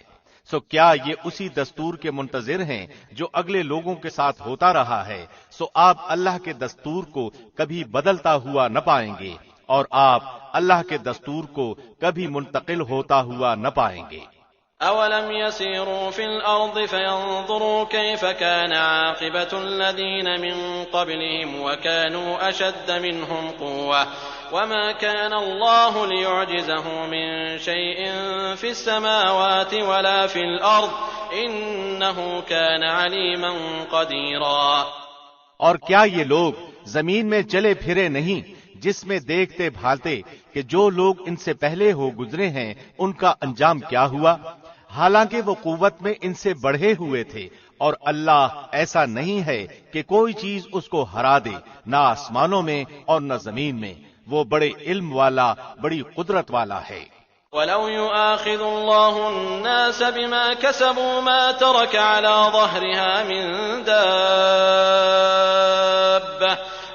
سو کیا یہ اسی دستور کے منتظر ہیں جو اگلے لوگوں کے ساتھ ہوتا رہا ہے؟ سو آپ اللہ کے دستور کو کبھی بدلتا ہوا نہ پائیں گے، اور آپ اللہ کے دستور کو کبھی منتقل ہوتا ہوا نہ پائیں گے۔ أَوَلَمْ يَسِيرُوا فِي الْأَرْضِ فَيَنظُرُوا كَيْفَ كَانَ عَاقِبَةُ الَّذِينَ مِن قَبْلِهِمْ وَكَانُوا أَشَدَّ مِنْهُمْ قُوَّةً وَمَا كَانَ اللَّهُ لِيُعْجِزَهُ مِن شَيْءٍ فِي السَّمَاوَاتِ وَلَا فِي الْأَرْضِ إِنَّهُ كَانَ عَلِيمًا قَدِيرًا۔ اور کیا یہ لوگ زمین میں چلے پھرے نہیں جس میں دیکھتے بھالتے کہ جو لوگ ان سے پہلے ہو گزرے ہیں ان کا انجام کیا ہوا، حالانکہ وہ قوت میں ان سے بڑھے ہوئے تھے، اور اللہ ایسا نہیں ہے کہ کوئی چیز اس کو ہرا دے، نہ آسمانوں میں اور نہ زمین میں، وہ بڑے علم والا، بڑی قدرت والا ہے۔ وَلَوْ يُؤَاخِذُ اللَّهُ النَّاسَ بِمَا كَسَبُوا مَا تَرَكَ عَلَى ظَهْرِهَا مِن دَابَّةٍ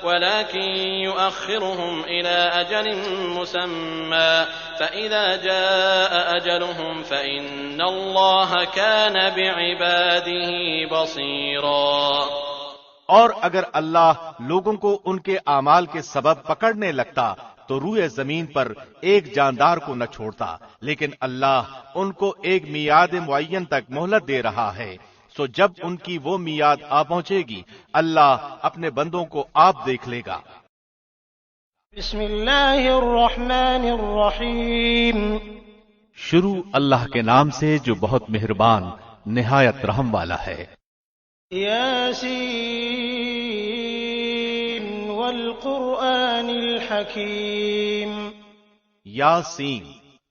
وَلَكِن يُؤَخِّرُهُمْ إِلَى أَجَلٍ مُّسَمًّى فَإِذَا جَاءَ أَجَلُهُمْ فَإِنَّ اللَّهَ كَانَ بِعِبَادِهِ بَصِيرًا۔ اور اگر اللہ لوگوں کو ان کے اعمال کے سبب پکڑنے لگتا تو روئے زمین پر ایک جاندار کو نہ چھوڑتا، لیکن اللہ ان کو ایک میعاد معین تک مہلت دے رہا ہے، سو جب ان کی وہ میعاد آ پہنچے گی اللہ اپنے بندوں کو آپ دیکھ لے گا۔ بسم اللہ الرحمن الرحیم۔ شروع اللہ کے نام سے جو بہت مہربان نہایت رحم والا ہے۔ یاسین والقرآن الحکیم۔ یاسین،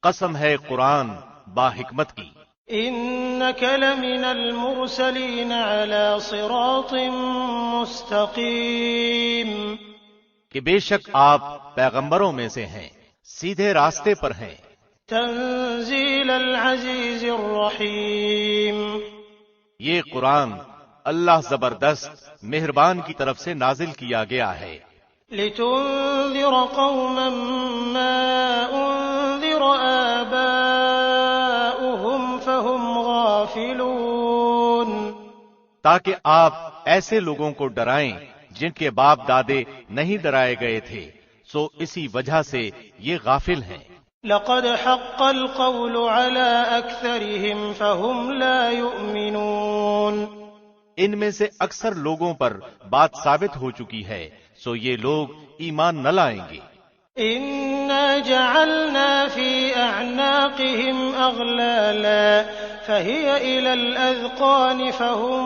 قسم ہے قرآن با حکمت کی۔ إنك لمن المرسلين على صراط مستقيم۔ کہ بے شک آپ پیغمبروں میں سے ہیں، سیدھے راستے پر ہیں۔ تنزيل العزيز الرحيم۔ یہ قرآن اللہ زبردست مہربان کی طرف سے نازل کیا گیا ہے، لتنذر قوما ما انذر آباؤهم فهم غافلون، تاکہ آپ ایسے لوگوں کو ڈرائیں جن کے باپ دادے نہیں ڈرائے گئے تھے، سو اسی وجہ سے یہ غافل ہیں۔ لقد حق القول على أكثرهم فهم لا يؤمنون، ان میں سے اکثر لوگوں پر بات ثابت ہو چکی ہے، سو یہ لوگ ایمان نہ لائیں گے۔ إنا جعلنا في أعناقهم أغلالا فهي إلى الأذقان فهم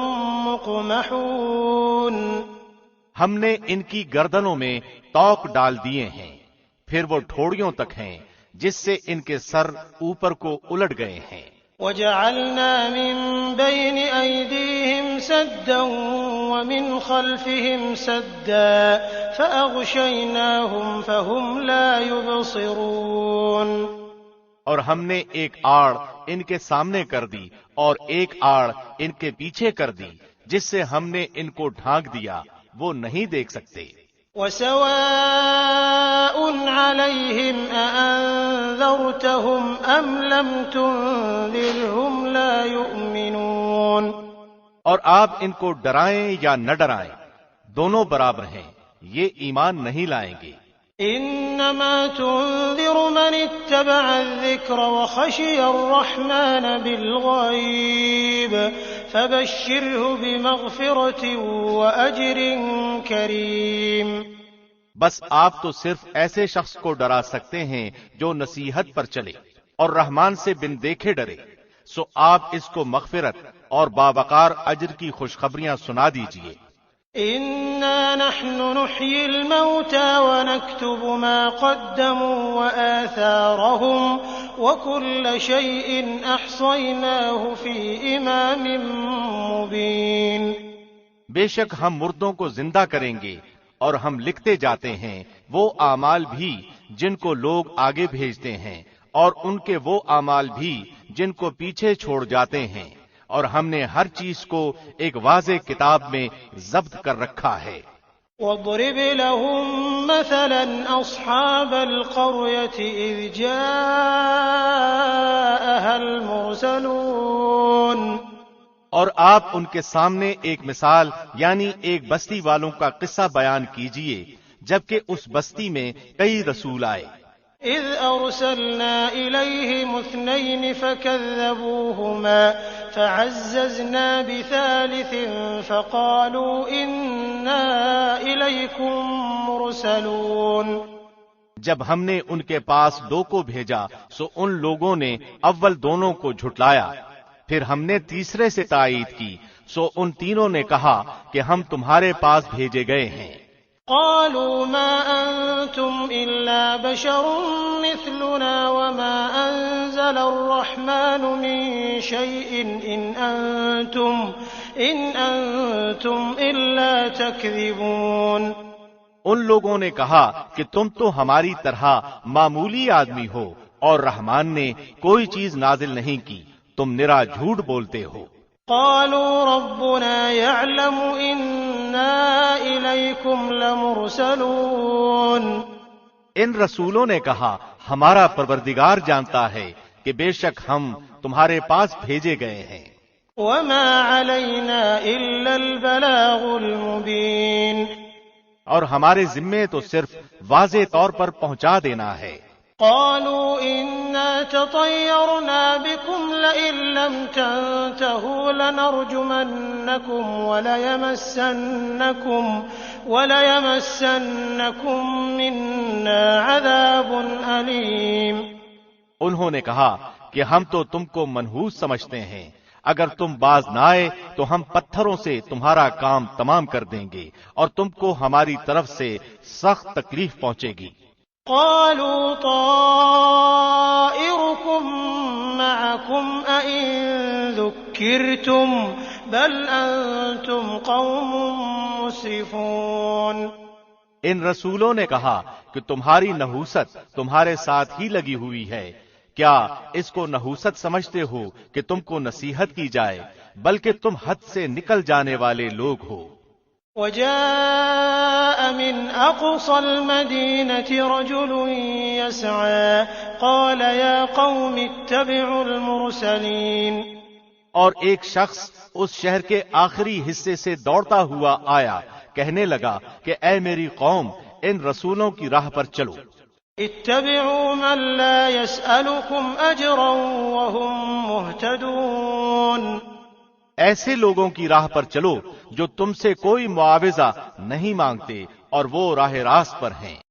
مقمحون، ہم نے ان کی گردنوں میں توق ڈال دیے ہیں، پھر وہ ٹھوڑیوں تک ہیں جس سے ان کے سر اوپر کو الٹ گئے ہیں۔ وجعلنا من بين أيديهم سدا ومن خلفهم سدا فأغشيناهم فهم لا يبصرون، اور ہم نے ایک آڑ ان کے سامنے کر دی اور ایک آڑ ان کے پیچھے کر دی، جس سے ہم نے ان کو ڈھانک دیا، وہ نہیں دیکھ سکتے۔ وسواء عليهم أأنذرتهم أم لم تنذرهم لا يؤمنون، اور آپ ان کو ڈرائیں یا نہ ڈرائیں، دونوں برابر ہیں، یہ ایمان نہیں لائیں گے۔ إنما تنذر من اتبع الذكر وخشي الرحمن بالغيب فبشره بمغفرة وأجر كريم، بس آپ تو صرف ایسے شخص کو ڈرا سکتے ہیں جو نصیحت پر چلے اور رحمان سے بن دیکھے ڈرے، سو آپ اس کو مغفرت اور باوقار اجر کی خوشخبریاں سنا دیجئے۔ إنا نحن نحيي الموتى ونكتب ما قدموا وآثارهم وكل شيء أحصيناه في إمام مبين، بے شک ہم مردوں کو زندہ کریں گے اور ہم لکھتے جاتے ہیں وہ اعمال بھی جن کو لوگ آگے بھیجتے ہیں اور ان کے وہ اعمال بھی جن کو پیچھے چھوڑ جاتے ہیں، اور ہم نے ہر چیز کو ایک واضح کتاب میں ضبط کر رکھا ہے۔ واضرب لهم مثلا أصحاب القرية إذ جاءها المرسلون، اور آپ ان کے سامنے ایک مثال یعنی ایک بستی والوں کا قصہ بیان کیجئے جبکہ اس بستی میں کئی رسول آئے۔ إذ أرسلنا إليهم 2 فكذبوهما فعززنا بثالث فقالوا إنا إليكم مرسلون، جب ہم نے ان کے پاس 2 کو بھیجا سو ان لوگوں نے اول دونوں کو جھٹلایا، پھر ہم نے تیسرے سے تائید کی سو ان تینوں نے کہا کہ ہم تمہارے پاس بھیجے گئے ہیں۔ قالوا ما أنتم إلا بشر مثلنا وما أنزل الرحمن من شيء إن أنتم إلا تكذبون، ان لوگوں نے کہا کہ تم تو ہماری طرح معمولی آدمی ہو اور رحمان نے کوئی چیز نازل نہیں کی، تم نرا جھوٹ بولتے ہو۔ قالوا ربنا يعلم إنا إليكم لمرسلون، ان رسولوں نے کہا ہمارا پروردگار جانتا ہے کہ بے شک ہم تمہارے پاس بھیجے گئے ہیں۔ وما علينا إلا البلاغ المبين، اور ہمارے ذمے تو صرف واضح طور پر پہنچا دینا ہے۔ قالوا إنا تطيرنا بكم لئن لم تنتهوا لنرجمنكم وليمسنكم منا عذاب أليم، انہوں نے کہا کہ ہم تو تم کو منحوس سمجھتے ہیں، اگر تم باز نہ آئے تو ہم پتھروں سے تمہارا کام تمام کر دیں گے اور تم کو ہماری طرف سے سخت تکلیف پہنچے گی۔ قالوا طائركم معكم أئن ذكرتم بل أنتم قوم مسرفون، ان رسولوں نے کہا کہ تمہاری نحوست تمہارے ساتھ ہی لگی ہوئی ہے، کیا اس کو نحوست سمجھتے ہو کہ تم کو نصیحت کی جائے، بلکہ تم حد سے نکل جانے والے لوگ ہو۔ وجاء من أقصى المدينة رجل يسعى قال يا قوم اتبعوا المرسلين۔ اور ایک شخص اس شہر کے آخری حصے سے دوڑتا ہوا آیا، کہنے لگا کہ اے میری قوم، ان رسولوں کی راہ پر چلو۔ اتبعوا من لا يسألكم أجرا وهم مهتدون۔ ایسے لوگوں کی راہ پر چلو جو تم سے کوئی معاوضہ نہیں مانگتے اور وہ راہ راست پر ہیں۔